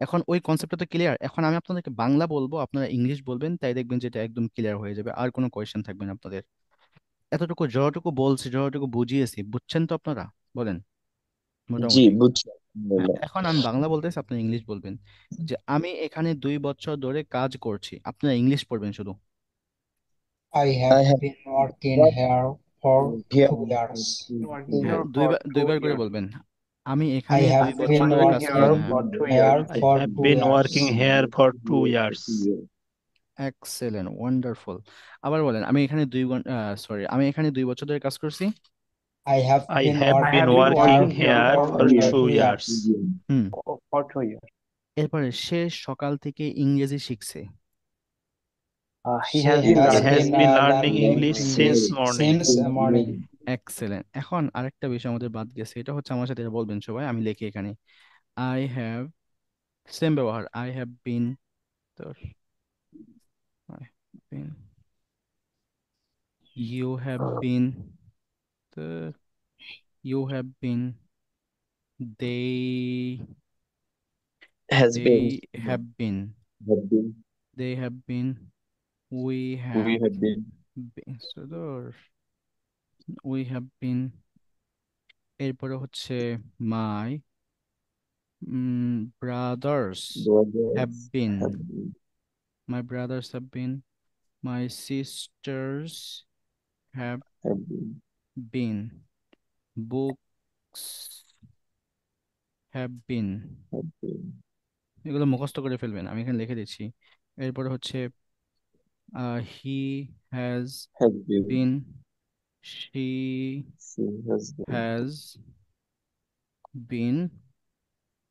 Speaker 2: এখন ওই কনসেপ্টটা তো ক্লিয়ার, এখন আমি আপনাদেরকে বাংলা বলবো, আপনারা ইংলিশ বলবেন, তাই দেখবেন যে এটা একদম ক্লিয়ার হয়ে যাবে, আর কোনো কোয়েশ্চেন থাকবে না আপনাদের। এতটুকু যতটুকু বলছি, যতটুকু বুঝিয়েছি, বুঝছেন তো আপনারা, বলেন
Speaker 3: জি,
Speaker 2: মোটামুটি।
Speaker 3: বুঝছি।
Speaker 2: হ্যাঁ,
Speaker 3: আলহামদুলিল্লাহ।
Speaker 2: এখন আমি বাংলা বলতেছি, আপনি ইংলিশ বলবেন। যে আমি এখানে 2 বছর ধরে কাজ করছি, আপনারা ইংলিশ পড়বেন শুধু।
Speaker 1: I
Speaker 3: I
Speaker 1: have
Speaker 3: have
Speaker 1: been working
Speaker 3: worked
Speaker 1: here for
Speaker 3: here
Speaker 1: 2 years.
Speaker 3: for
Speaker 6: Working
Speaker 3: 2
Speaker 2: হ্যাঁ,
Speaker 6: here
Speaker 2: দুইবার
Speaker 6: for
Speaker 2: দুইবার
Speaker 6: two
Speaker 2: করে
Speaker 6: years.
Speaker 2: বলবেন, আমি
Speaker 1: I
Speaker 2: এখানে দুই
Speaker 6: I've
Speaker 1: have
Speaker 6: been
Speaker 2: বছর
Speaker 1: been
Speaker 2: ধরে
Speaker 6: working
Speaker 2: কাজ
Speaker 6: here
Speaker 2: করছি,
Speaker 1: working
Speaker 2: হ্যাঁ।
Speaker 6: for 2 years.
Speaker 1: here
Speaker 4: I
Speaker 1: for
Speaker 4: have
Speaker 1: two
Speaker 4: been working
Speaker 1: years.
Speaker 4: here for 2 years.
Speaker 2: Excellent, wonderful. আবার বলেন, আমি এখানে 2 ঘন্টা, সরি, আমি এখানে 2 বছর ধরে কাজ করছি।
Speaker 1: I have
Speaker 4: I
Speaker 1: been
Speaker 4: have
Speaker 6: I
Speaker 4: been
Speaker 6: have
Speaker 1: working
Speaker 6: been
Speaker 1: here
Speaker 4: working
Speaker 6: working here
Speaker 4: here
Speaker 6: for
Speaker 4: for
Speaker 1: for
Speaker 4: 2
Speaker 1: 2 years.
Speaker 4: years.
Speaker 2: Hmm,
Speaker 6: for 2 years.
Speaker 2: এরপরে সে সকাল থেকে ইংরেজি শিখছে।
Speaker 6: He
Speaker 1: She
Speaker 6: has
Speaker 4: He
Speaker 6: been
Speaker 1: has
Speaker 6: learning
Speaker 4: has
Speaker 1: been
Speaker 4: been
Speaker 6: English
Speaker 4: learning
Speaker 6: since
Speaker 1: learning
Speaker 4: English
Speaker 6: morning.
Speaker 4: since
Speaker 1: English
Speaker 4: morning.
Speaker 1: since morning.
Speaker 2: Excellent. এখন আরেকটা বিষয় আমাদের বাদ গেছে, এটা হচ্ছে আমার সাথে এটা বলবেন সবাই, আমি লিখি এখানে। আই হ্যাভ, সেম ব্যবহার, আই হ্যাভ বিন, তো I have been, you have been, the you have been, they
Speaker 3: has been,
Speaker 2: they have been,
Speaker 5: have been,
Speaker 2: they have been, we
Speaker 5: we
Speaker 2: have
Speaker 5: have been,
Speaker 2: been, so we have been। এরপরে হচ্ছে my brothers have
Speaker 5: brothers have
Speaker 2: been,
Speaker 5: been,
Speaker 2: my brothers have been, my sisters have
Speaker 5: have been,
Speaker 2: been, books have been।
Speaker 5: have been,
Speaker 2: এগুলো মুখস্থ করে ফেলবেন, আমি এখানে লিখে দিচ্ছি। এরপরে হচ্ছে he has
Speaker 5: have been,
Speaker 2: been, she
Speaker 5: she has been,
Speaker 2: has been,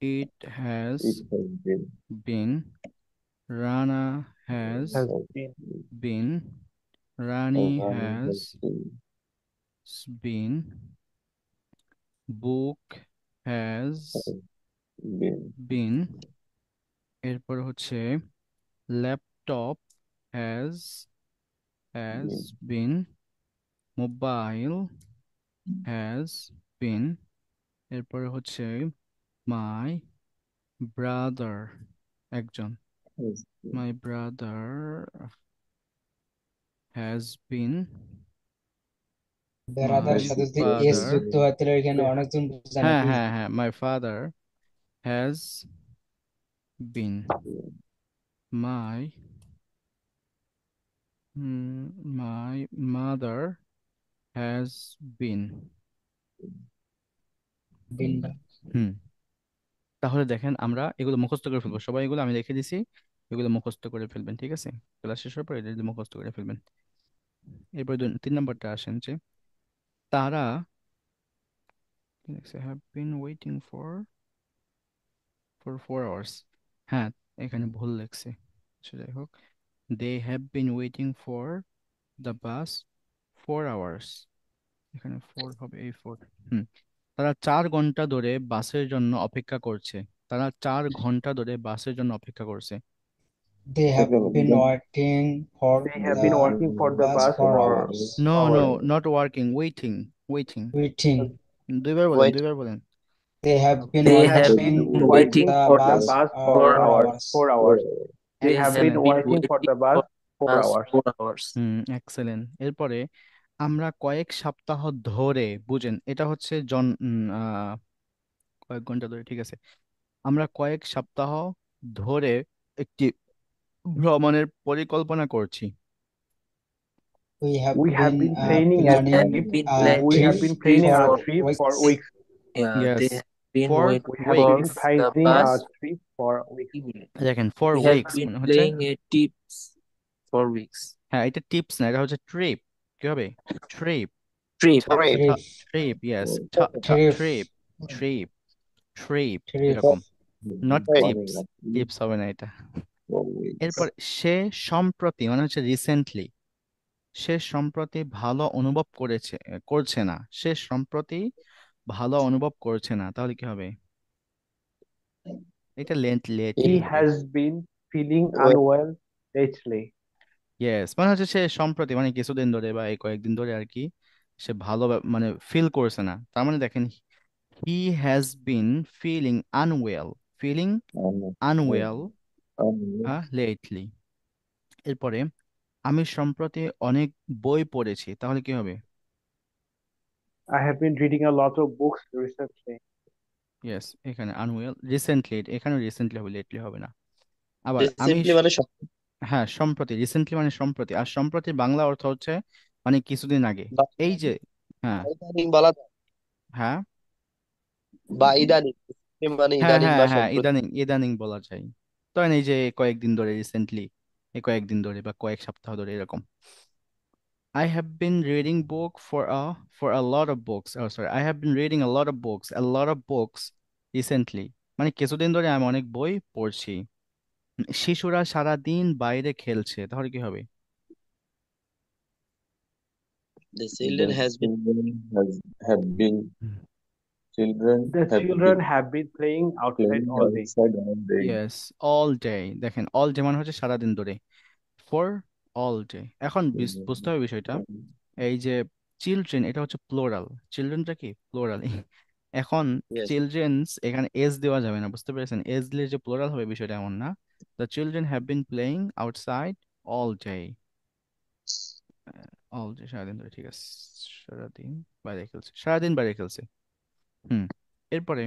Speaker 2: it has
Speaker 5: it has been,
Speaker 2: been, Rana has
Speaker 5: has
Speaker 6: Has been
Speaker 2: been, Rani
Speaker 5: Ravani
Speaker 2: has
Speaker 5: has been,
Speaker 2: been, book has
Speaker 5: has been,
Speaker 2: been. এরপর হচ্ছে laptop has has
Speaker 5: been,
Speaker 2: been, mobile has been. এরপরে হচ্ছে my brother, একজন,
Speaker 5: has been,
Speaker 2: my brother has been
Speaker 1: brother
Speaker 2: My
Speaker 1: সাথে যদি S
Speaker 2: father,
Speaker 1: যুক্ত হয় তাহলে এখানে অনেকজন বোঝায়
Speaker 2: হ্যাঁ
Speaker 1: নাকি?
Speaker 2: হ্যাঁ হ্যাঁ, my father has been, my my mother has been.
Speaker 1: বিন
Speaker 2: হুম তাহলে দেখেন আমরা এগুলো মুখস্থ করে ফেলবো সবাই, এগুলো আমি লিখে দিছি, এগুলো মুখস্থ করে ফেলবেন, ঠিক আছে? ক্লাস শেষ হওয়ার পর এটা যদি মুখস্থ করে ফেলবেন। এরপর 3 নম্বরটা আসেন যে তারা have been waiting for 4 hours। হ্যাঁ, এখানে ভুল লেখছে, আচ্ছা যাই হোক, they have been waiting for the bus 4 hours। এখানে 4 হবে, এই 4। হুম তারা 4 ঘন্টা ধরে বাসের জন্য অপেক্ষা করছে। তারা 4 ঘন্টা ধরে বাসের জন্য অপেক্ষা করছে।
Speaker 1: They have been waiting for
Speaker 6: They have
Speaker 1: the
Speaker 6: been working for the
Speaker 1: bus
Speaker 6: past
Speaker 1: 4 hours
Speaker 2: no no,
Speaker 6: hours.
Speaker 2: Not working, waiting, waiting.
Speaker 1: Waiting.
Speaker 2: দুইবার বলেন,
Speaker 3: ওয়েট
Speaker 2: দুইবার বলেন।
Speaker 1: They have been
Speaker 7: They
Speaker 6: They
Speaker 7: have
Speaker 6: have
Speaker 1: watching
Speaker 6: been
Speaker 7: been
Speaker 1: the
Speaker 7: waiting
Speaker 6: waiting
Speaker 7: for
Speaker 6: for the
Speaker 7: the
Speaker 1: bus
Speaker 6: bus
Speaker 7: for
Speaker 6: for
Speaker 1: 4 hours.
Speaker 6: 4 hours. They
Speaker 7: they
Speaker 6: have
Speaker 7: have
Speaker 6: been
Speaker 7: been
Speaker 6: waiting for
Speaker 7: waiting
Speaker 6: the bus
Speaker 7: for
Speaker 6: 4
Speaker 7: us
Speaker 6: hours.
Speaker 7: 4 hours.
Speaker 2: Excellent. এরপরে আমরা কয়েক সপ্তাহ ধরে, বুঝেন এটা হচ্ছে কয়েক ঘন্টা ধরে, ঠিক আছে। আমরা কয়েক সপ্তাহ ধরে একটি ভ্রমণের পরিকল্পনা করছি।
Speaker 1: We have
Speaker 6: We have
Speaker 1: been
Speaker 6: been planning
Speaker 7: They
Speaker 6: a
Speaker 1: planning
Speaker 7: have
Speaker 6: trip.
Speaker 7: been
Speaker 1: a
Speaker 6: We
Speaker 7: planning
Speaker 6: have
Speaker 1: trip
Speaker 6: been
Speaker 7: trip
Speaker 6: planning a
Speaker 1: for
Speaker 7: for
Speaker 6: trip for
Speaker 1: weeks.
Speaker 6: weeks.
Speaker 7: they
Speaker 2: Yes,
Speaker 7: have been
Speaker 2: for
Speaker 6: We have been
Speaker 2: weeks।
Speaker 7: the
Speaker 6: planning a
Speaker 7: bus
Speaker 6: trip for weeks.
Speaker 2: দেখেন for
Speaker 7: we have
Speaker 2: weeks
Speaker 7: been
Speaker 2: মানে হচ্ছে,
Speaker 7: playing a tips for weeks.
Speaker 2: হ্যাঁ এটা tips না, এটা হচ্ছে trip. কি হবে? Trip,
Speaker 7: Trip.
Speaker 3: Trip
Speaker 1: Trip,
Speaker 2: trip, yes,
Speaker 1: trip,
Speaker 2: trip, trip, trip,
Speaker 1: trip.
Speaker 2: এরকম, নট
Speaker 3: Trip.
Speaker 2: টিপস। টিপস হবে না এটা।
Speaker 5: 4 weeks.
Speaker 2: এরপর সে সম্প্রতি মানে হচ্ছে রিসেন্টলি, সে সম্প্রতি ভালো অনুভব করছে না, সে সম্প্রতি ভালো অনুভব করছে না, তাহলে কি হবে? এটা লেটলি
Speaker 6: He
Speaker 2: হবে।
Speaker 6: has been feeling
Speaker 3: wait
Speaker 6: unwell lately.
Speaker 2: Yes, মানে হচ্ছে সে সম্প্রতি মানে কিছুদিন ধরে বা এই কয়েকদিন ধরে আর কি, সে ভালো মানে ফিল করছে না। তার মানে দেখেন he has been feeling unwell, feeling
Speaker 5: Um,
Speaker 2: unwell
Speaker 5: um,
Speaker 2: lately. এরপরে আমি সম্প্রতি অনেক বই পড়েছি, তাহলে কি হবে?
Speaker 6: I have been reading a lot of books recently.
Speaker 2: Yes, এখানে আনওয়েল, রিসেন্টলি, এখানে রিসেন্টলি হবে, লেটলি হবে না। আবার আমি
Speaker 3: রিসেন্টলি মানে
Speaker 2: হ্যাঁ সম্প্রতি, রিসেন্টলি মানে সম্প্রতি, আর সম্প্রতির বাংলা অর্থ হচ্ছে মানে কিছুদিন আগে। এই যে, হ্যাঁ
Speaker 3: ইদানিং বলা যায়
Speaker 2: হ্যাঁ
Speaker 3: বা ইদানিং মানে
Speaker 2: হ্যাঁ
Speaker 3: ইদানিং
Speaker 2: হ্যাঁ
Speaker 3: বা
Speaker 2: হ্যাঁ,
Speaker 3: সম্প্রতি।
Speaker 2: ইদানিং, ইদানিং বলা যায়। ধরেন এই যে কয়েকদিন ধরে, রিসেন্টলি, এই কয়েকদিন ধরে বা কয়েক সপ্তাহ ধরে এরকম। I have been reading book for a lot of books. Oh, sorry. I have been reading a lot of books recently. মানে কিছুদিন ধরে আমি অনেক বই পড়ছি। শিশুরা সারা দিন বাইরে খেলছে, তাহলে কি হবে?
Speaker 3: The
Speaker 5: the
Speaker 3: children has been
Speaker 5: children have been
Speaker 2: hmm.
Speaker 5: children
Speaker 6: The
Speaker 5: have
Speaker 6: children
Speaker 5: been
Speaker 6: have been playing outside
Speaker 5: playing
Speaker 6: all day.
Speaker 5: outside all day.
Speaker 2: Yes, all day। দেখেন all day মানে হচ্ছে সারাদিন ধরে, for all day। এখন বুঝতে হবে বিষয়টা, এই যে চিলড্রেন এটা হচ্ছে প্লোরাল, চিলড্রেনটা কি প্লোরাল। এখন
Speaker 3: yes.
Speaker 2: চিলড্রেন্স এখানে এজ দেওয়া যাবে না, বুঝতে পেরেছেন? এজ দিলে যে প্লোরাল হবে বিষয়টা এমন না। The children have been playing outside all day, all day সারাদিন ধরে, ঠিক আছে, সারাদিন বাইরে খেলছে, সারাদিন বাইরে খেলছে। হুম এরপরে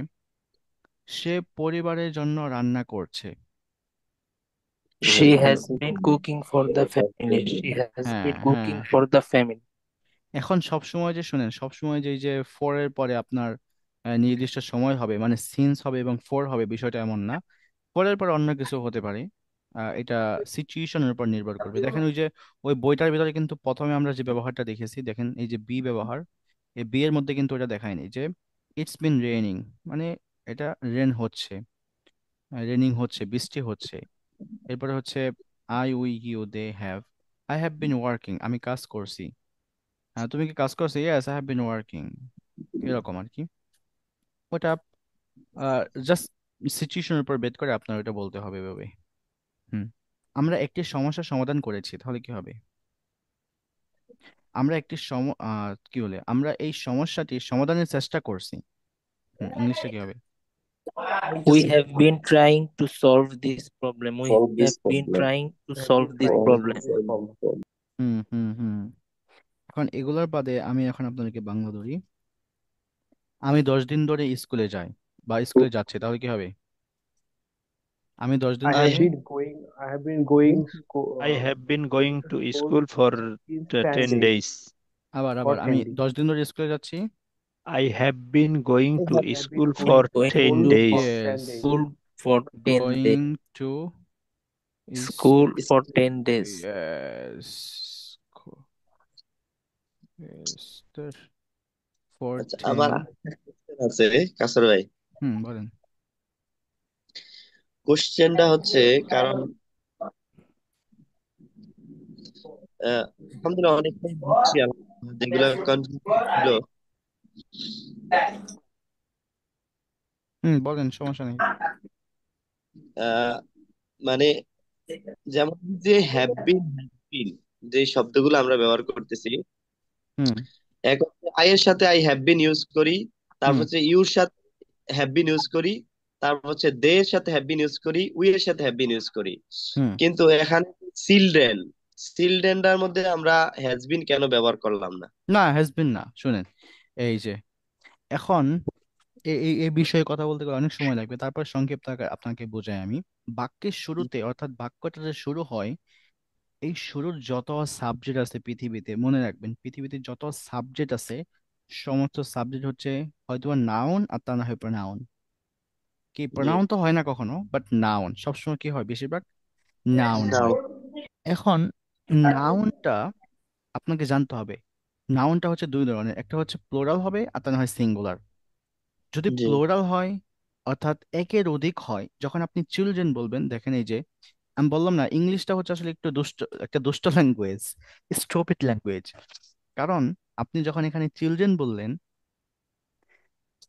Speaker 2: সে পরিবারের জন্য রান্না করছে।
Speaker 7: She
Speaker 5: She has
Speaker 7: has
Speaker 5: been
Speaker 7: been
Speaker 5: cooking
Speaker 7: cooking for
Speaker 5: for
Speaker 7: the
Speaker 5: her
Speaker 7: family. She
Speaker 5: family.
Speaker 7: has
Speaker 2: হ্যাঁ
Speaker 7: been
Speaker 2: হ্যাঁ,
Speaker 7: cooking for the family.
Speaker 2: এখন সব সময় যে শুনেন, সব সময় যে এই যে ফোর এর পরে আপনার নির্দিষ্ট সময় হবে মানে সিন্স হবে এবং ফোর হবে, বিষয়টা এমন না। ফোর এর পর অন্য কিছু হতে পারে, এটা সিচুয়েশনের উপর নির্ভর করবে। দেখেন ওই যে ওই বইটার ভিতরে কিন্তু প্রথমে আমরা যে ব্যবহারটা দেখেছি, দেখেন এই যে বি ব্যবহার, এই বি এর মধ্যে কিন্তু এটা দেখায়নি যে ইটস বিন রেইনিং, মানে এটা রেন হচ্ছে, রেনিং হচ্ছে, বৃষ্টি হচ্ছে। এরপরে হচ্ছে I we you they have, I have been working, আমি কাজ করছি। তুমি কি কাজ করছো? Yes I have been working, এরকম আর কি। ওটা জাস্ট সিচুয়েশনের উপর বেদ করে আপনার ওটা বলতে হবে এভাবে। হুম আমরা একটি সমস্যার সমাধান করেছি, তাহলে কি হবে? আমরা একটি কি বলে, আমরা এই সমস্যাটির সমাধানের চেষ্টা করছি। ইংলিশটা কি হবে?
Speaker 7: We have been trying to solve this problem. We
Speaker 5: Solve
Speaker 7: have
Speaker 5: this
Speaker 7: been
Speaker 5: problem.
Speaker 7: trying to
Speaker 6: We have
Speaker 7: solve
Speaker 6: been
Speaker 7: this
Speaker 6: trying to
Speaker 5: Solve
Speaker 7: problem.
Speaker 6: solve
Speaker 5: this
Speaker 6: this problem.
Speaker 5: problem.
Speaker 2: হুম হুম হুম এখন এগুলোর বাদে আমি এখন আপনাদেরকে বাংলা ধরি। আমি 10 দিন ধরে স্কুলে যাই বা স্কুলে যাচ্ছি, তাহলে কি হবে? আমি 10 দিন
Speaker 6: I
Speaker 3: আই
Speaker 6: have
Speaker 2: ধরে,
Speaker 6: been going. I have been going
Speaker 4: I have been going to
Speaker 6: school
Speaker 4: school for
Speaker 6: since 10
Speaker 4: 10
Speaker 6: days.
Speaker 4: days.
Speaker 2: আবার
Speaker 6: For
Speaker 2: আবার আমি
Speaker 6: 10 days.
Speaker 2: 10 দিন ধরে স্কুলে যাচ্ছি।
Speaker 4: I have been going to
Speaker 6: I have
Speaker 4: school
Speaker 6: been
Speaker 4: for
Speaker 6: going to
Speaker 7: Going
Speaker 4: 10
Speaker 6: school
Speaker 7: to
Speaker 6: for
Speaker 4: days.
Speaker 6: 10
Speaker 2: Yes,
Speaker 6: days.
Speaker 7: school for 10 days.
Speaker 2: going to is
Speaker 7: School for 10 days.
Speaker 2: yes, yes, for
Speaker 3: আচ্ছা, আমার
Speaker 2: 10।
Speaker 3: আরেকটা question আছে কাসর ভাই।
Speaker 2: বলেন।
Speaker 3: কোশ্চেনটা হচ্ছে, কারণ আলহামদুলিল্লাহ অনেকটাই বুঝছি, যেগুলো কনফিউজ ছিল।
Speaker 2: বলেন, সমস্যা নেই।
Speaker 3: আহ, মানে যেমন যে হ্যাভ বিন যে শব্দগুলো আমরা ব্যবহার করতেছি,
Speaker 2: হুম
Speaker 3: এক হচ্ছে আই এর সাথে আই হ্যাভ বিন ইউজ করি, তারপর
Speaker 2: হুম
Speaker 3: হচ্ছে ইউর সাথে হ্যাভ বিন ইউজ করি, তারপর হচ্ছে দে এর সাথে হ্যাভ বিন ইউজ করি, উই এর সাথে হ্যাভ বিন ইউজ করি।
Speaker 2: হুম
Speaker 3: কিন্তু এখানে চিলড্রেন, চিলড্রেনটার মধ্যে আমরা হ্যাজ বিন কেন ব্যবহার করলাম না?
Speaker 2: না, হ্যাজ বিন না, শুনেন। এই যে এখন এই বিষয়ে কথা বলতে গেলে অনেক সময় লাগবে, তারপর সংক্ষিপ্ত আকারে আপনাকে বোঝাই আমি। বাক্যের শুরুতে, অর্থাৎ বাক্যটা যে শুরু হয়, এই শুরুর যত সাবজেক্ট আছে পৃথিবীতে, মনে রাখবেন পৃথিবীতে যত সাবজেক্ট আছে, সমস্ত সাবজেক্ট হচ্ছে হয়তো নাউন আর তা না হয় প্রনাউন। কি
Speaker 3: জি।
Speaker 2: প্রনাউন তো হয় না কখনো, বাট নাউন সবসময় কি হয়, বেশিরভাগ নাউন
Speaker 3: নাও।
Speaker 2: হয়। এখন নাউনটা আপনাকে জানতে হবে। নাউনটা হচ্ছে দুই ধরনের, একটা হচ্ছে প্লোরাল হবে আর তা না হয় সিঙ্গুলার। যদি
Speaker 3: জি।
Speaker 2: প্লোরাল হয়, অর্থাৎ একের অধিক হয়, যখন আপনি চিলড্রেন বলবেন, দেখেন এই যে আমি বললাম না, ইংলিশটা হচ্ছে আসলে একটু দুষ্ট, একটা দুষ্ট ল্যাঙ্গুয়েজ, স্টুপিড ল্যাঙ্গুয়েজ। কারণ আপনি যখন এখানে চিলড্রেন বললেন,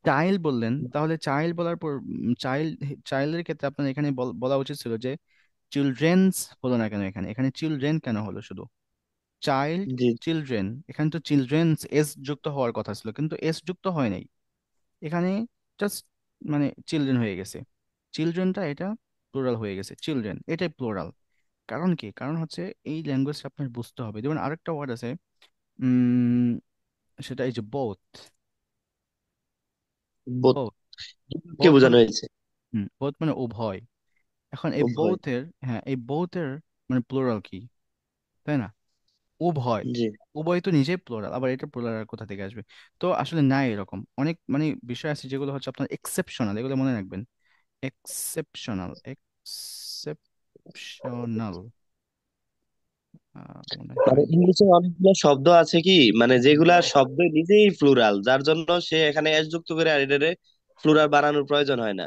Speaker 2: চাইল্ড বললেন, তাহলে চাইল্ড বলার পর চাইল্ডের ক্ষেত্রে আপনার এখানে বলা উচিত ছিল যে চিলড্রেন্স হলো না কেন, এখানে এখানে চিলড্রেন কেন হলো শুধু? চাইল্ড,
Speaker 3: জি।
Speaker 2: চিলড্রেন, এখানে তো চিলড্রেন্স এস যুক্ত হওয়ার কথা ছিল, কিন্তু এস যুক্ত হয় নাই এখানে, জাস্ট মানে চিলড্রেন হয়ে গেছে। চিলড্রেনটা এটা প্লুরাল হয়ে গেছে, চিলড্রেন এটাই প্লুরাল। কারণ কি? কারণ হচ্ছে এই ল্যাঙ্গুয়েজটা আপনার বুঝতে হবে। যেমন আরেকটা ওয়ার্ড আছে, উম সেটা এই যে বোথ।
Speaker 3: বোথ
Speaker 2: বোথ,
Speaker 3: কে
Speaker 2: বোথ
Speaker 3: বোঝানো
Speaker 2: মানে,
Speaker 3: হয়েছে?
Speaker 2: বোথ মানে উভয়। এখন এই
Speaker 3: উভয়।
Speaker 2: বোথের, হ্যাঁ এই বোথের মানে প্লুরাল কি, তাই না? উভয়,
Speaker 3: জি।
Speaker 2: উভয় তো নিজেই প্লুরাল, আবার এটা প্লুরাল কোথা থেকে আসবে? তো আসলে না, এরকম অনেক মানে বিষয় আছে যেগুলো হচ্ছে আপনার এক্সেপশনাল, এগুলো মনে রাখবেন। এক্সেপশনাল, এক্সেপশনাল মনে
Speaker 3: মানে
Speaker 2: হয়।
Speaker 3: ইংলিশে অনেকগুলো শব্দ আছে কি, মানে যেগুলা শব্দ নিজেই প্লুরাল, যার জন্য সে এখানে এস যুক্ত করে আর এটারে প্লুরাল বানানোর প্রয়োজন হয় না।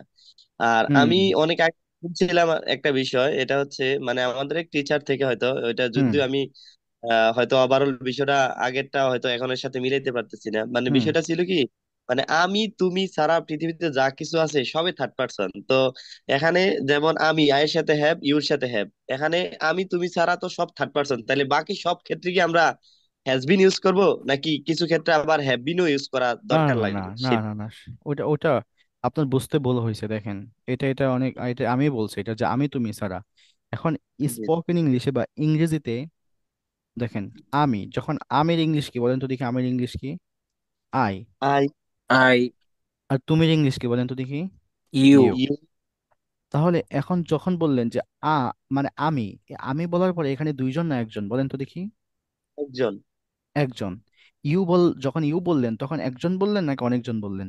Speaker 3: আর
Speaker 2: হুম
Speaker 3: আমি অনেক আগে শুনছিলাম একটা বিষয়, এটা হচ্ছে মানে আমাদের এক টিচার থেকে, হয়তো এটা
Speaker 2: হুম
Speaker 3: যদিও আমি হয়তো ওভারঅল বিষয়টা আগেরটা হয়তো এখনের সাথে মিলাইতে পারতেছি না। মানে
Speaker 2: হুম
Speaker 3: বিষয়টা ছিল কি, মানে আমি তুমি ছাড়া পৃথিবীতে যা কিছু আছে সবই থার্ড পার্সন। তো এখানে যেমন আমি আয়ের সাথে হ্যাভ, ইউর সাথে হ্যাভ, এখানে আমি তুমি ছাড়া তো সব থার্ড পার্সন, তাহলে বাকি সব ক্ষেত্রে কি আমরা হ্যাজ বিন ইউজ করব, নাকি কিছু ক্ষেত্রে আবার হ্যাভ বিনও ইউজ করা
Speaker 2: না
Speaker 3: দরকার
Speaker 2: না না
Speaker 3: লাগবে
Speaker 2: না না না, ওটা ওটা আপনার বুঝতে ভুল হয়েছে। দেখেন, এটা অনেক, এটা আমি বলছি এটা যে আমি তুমি ছাড়া। এখন
Speaker 3: জি।
Speaker 2: স্পোকেন ইংলিশে বা ইংরেজিতে দেখেন, আমি যখন, আমের ইংলিশ কি বলেন তো দেখি? আমের ইংলিশ কি? আই।
Speaker 3: আই,
Speaker 7: I,
Speaker 2: আর তুমির ইংলিশ কি বলেন তো দেখি? ইউ।
Speaker 7: you,
Speaker 3: ইউ,
Speaker 2: তাহলে এখন যখন বললেন যে মানে আমি, আমি বলার পরে এখানে দুইজন না একজন বলেন তো দেখি?
Speaker 3: একজন।
Speaker 2: একজন। যখন ইউ বললেন তখন একজন বললেন নাকি অনেকজন বললেন?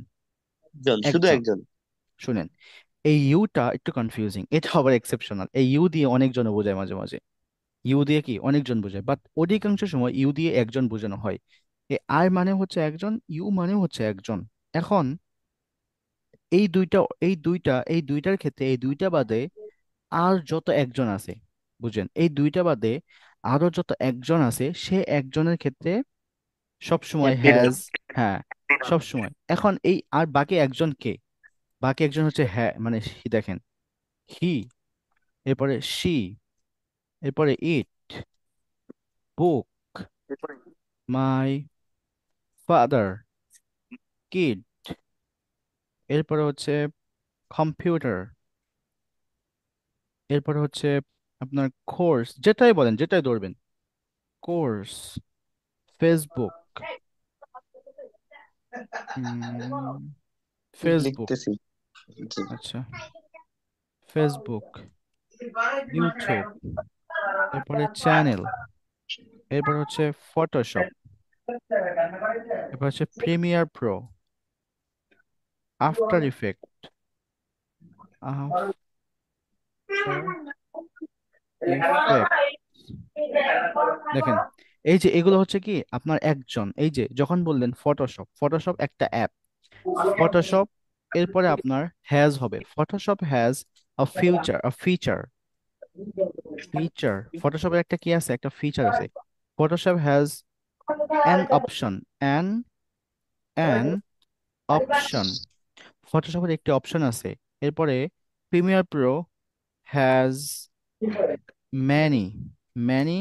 Speaker 3: একজন, শুধু
Speaker 2: একজন।
Speaker 3: একজন।
Speaker 2: শুনেন, এই ইউটা একটু কনফিউজিং, এটা আবার এক্সেপশনাল। এই ইউ দিয়ে অনেকজন বোঝায় মাঝে মাঝে, ইউ দিয়ে কি অনেকজন বোঝায়, বাট অধিকাংশ সময় ইউ দিয়ে একজন বোঝানো হয়। এই আই মানে হচ্ছে একজন, ইউ মানে হচ্ছে একজন। এখন এই দুইটা, এই দুইটার ক্ষেত্রে, এই দুইটা বাদে আর যত একজন আছে, বুঝেন, এই দুইটা বাদে আরো যত একজন আছে, সে একজনের ক্ষেত্রে সব সময়
Speaker 3: হ্যাভ বিন
Speaker 2: হ্যাজ। হ্যাঁ, সব সময়। এখন এই আর বাকি একজন কে? বাকি একজন হচ্ছে হ্যাঁ মানে he, দেখেন হি, এরপরে সি, এরপরে ইট, বুক, মাই ফাদার, কিড, এরপরে হচ্ছে কম্পিউটার, এরপরে হচ্ছে আপনার কোর্স, যেটাই বলেন, যেটাই ধরবেন, কোর্স, ফেসবুক, ফেসবুক,
Speaker 3: লিখতেছি। জি
Speaker 2: আচ্ছা, ফেসবুক, ইউটিউব, এরপরে চ্যানেল, এরপর হচ্ছে ফটোশপ, এরপর হচ্ছে Premiere Pro, after effect, after effect. দেখেন, এই যে এগুলো হচ্ছে কি আপনার একজন, এই যে যখন বললেন ফটোশপ, ফটোশপ একটা অ্যাপ, ফটোশপ, এরপরে আপনার হ্যাজ হবে, ফটোশপ হ্যাজ ফিচার, ফটোশপের একটা কি আছে, একটা ফিচার আছে, Photoshop has an option, an an option, ফটোশপের একটি অপশন আছে। এরপরে Premiere Pro has many many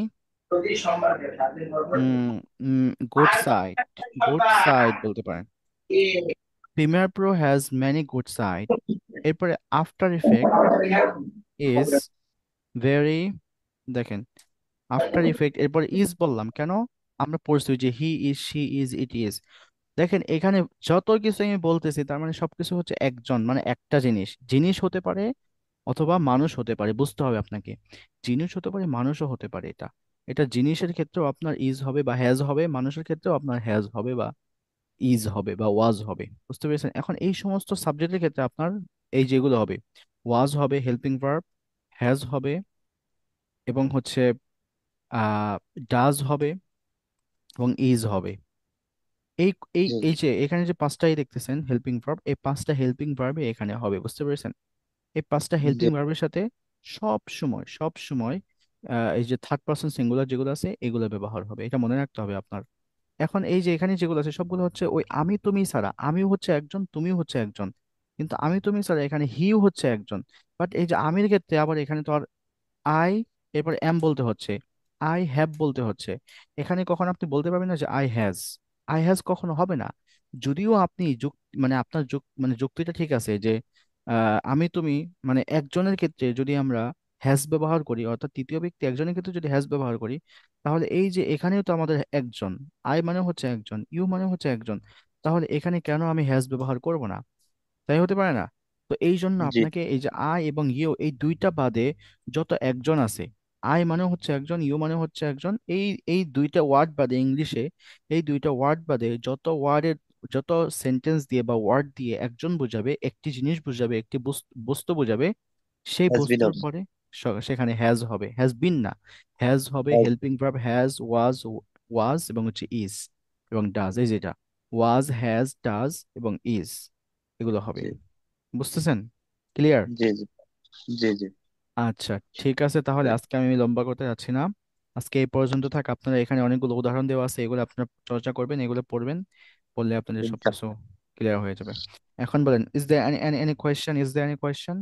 Speaker 2: good side, good side বলতে পারেন, Premiere Pro has many good side. এরপরে আফটার ইফেক্ট ইজ ভেরি, দেখেন আফটার ইফেক্ট, এরপর ইজ বললাম কেন, আমরা পড়ছি যে he is, she is, it is. দেখেন এখানে যত কিছু আমি বলতেছি তার মানে সবকিছু হচ্ছে একজন, মানে একটা জিনিস, জিনিস হতে পারে অথবা মানুষ হতে পারে, বুঝতে হবে আপনাকে, জিনিস হতে পারে মানুষও হতে পারে, এটা এটা জিনিসের ক্ষেত্রেও আপনার ইজ হবে বা হ্যাজ হবে, মানুষের ক্ষেত্রেও আপনার হ্যাজ হবে বা ইজ হবে বা ওয়াজ হবে, বুঝতে পেরেছেন? এখন এই সমস্ত সাবজেক্টের ক্ষেত্রে আপনার এই যেগুলো হবে, ওয়াজ হবে, হেল্পিং ভার্ব, হ্যাজ হবে, এবং হচ্ছে আহ ডাজ হবে, এবং ইজ হবে। এই এই
Speaker 3: জি
Speaker 2: এই যে এখানে যে পাঁচটাই দেখতেছেন হেল্পিং ভার্ব, এই পাঁচটা হেল্পিং ভার্বই এখানে হবে, বুঝতে পেরেছেন? এই পাঁচটা
Speaker 3: জি
Speaker 2: হেল্পিং ভার্বের সাথে সব সময় এই যে থার্ড পারসন সিঙ্গুলার যেগুলো আছে এগুলো ব্যবহার হবে, এটা মনে রাখতে হবে আপনার। এখন এই যে এখানে যেগুলো আছে সবগুলো হচ্ছে ওই আমি তুমি ছাড়া, আমিও হচ্ছে একজন, তুমিও হচ্ছে একজন, কিন্তু আমি তুমি ছাড়া এখানে হিও হচ্ছে একজন। বাট এই যে আমির ক্ষেত্রে আবার এখানে তো আর আই, এরপর এম বলতে হচ্ছে, আই হ্যাভ বলতে হচ্ছে। এখানে কখনো আপনি বলতে পারবেন না যে আই হ্যাজ কখনো হবে না। যদিও আপনি মানে আপনার মানে যুক্তিটা ঠিক আছে যে আমি তুমি, মানে একজনের ক্ষেত্রে যদি আমরা হ্যাজ ব্যবহার করি, অর্থাৎ তৃতীয় ব্যক্তি একজনের ক্ষেত্রে যদি হ্যাজ ব্যবহার করি, তাহলে এই যে এখানেও তো আমাদের একজন, আই মানে হচ্ছে একজন, ইউ মানে হচ্ছে একজন, তাহলে এখানে কেন আমি হ্যাজ ব্যবহার করব না? তাই হতে পারে না? তো এই জন্য
Speaker 3: জি
Speaker 2: আপনাকে এই যে আই এবং ইউ এই দুইটা বাদে যত একজন আছে, আই মানে হচ্ছে একজন, ইউ মানে হচ্ছে একজন, এই এই দুইটা ওয়ার্ড বাদে ইংলিশে, এই দুইটা ওয়ার্ড বাদে যত ওয়ার্ডের, যত সেন্টেন্স দিয়ে বা ওয়ার্ড দিয়ে একজন বোঝাবে, একটি জিনিস বোঝাবে, একটি বস্তু বোঝাবে, সেই
Speaker 3: হ্যাজ বিন
Speaker 2: বস্তুর
Speaker 3: হবে।
Speaker 2: পরে সেখানে হ্যাজ হবে, হ্যাজ বিন না, হ্যাজ হবে,
Speaker 3: হ্যাজ
Speaker 2: হেল্পিং ভার্ব হ্যাজ, ওয়াজ এবং হচ্ছে ইজ এবং ডাজ, এই যেটা ওয়াজ, হ্যাজ, ডাজ এবং ইজ, এগুলো হবে,
Speaker 3: জি
Speaker 2: বুঝতেছেন? ক্লিয়ার?
Speaker 3: জি জি জি জি
Speaker 2: আচ্ছা, ঠিক আছে, তাহলে আজকে আমি লম্বা করতে যাচ্ছি না, আজকে এই পর্যন্ত থাক। আপনারা এখানে অনেকগুলো উদাহরণ দেওয়া আছে, এগুলো আপনারা চর্চা করবেন, এগুলো পড়বেন, পড়লে আপনাদের সবকিছু
Speaker 3: ইনশাআল্লাহ।
Speaker 2: ক্লিয়ার হয়ে যাবে। এখন বলেন, is there any question, is there any question?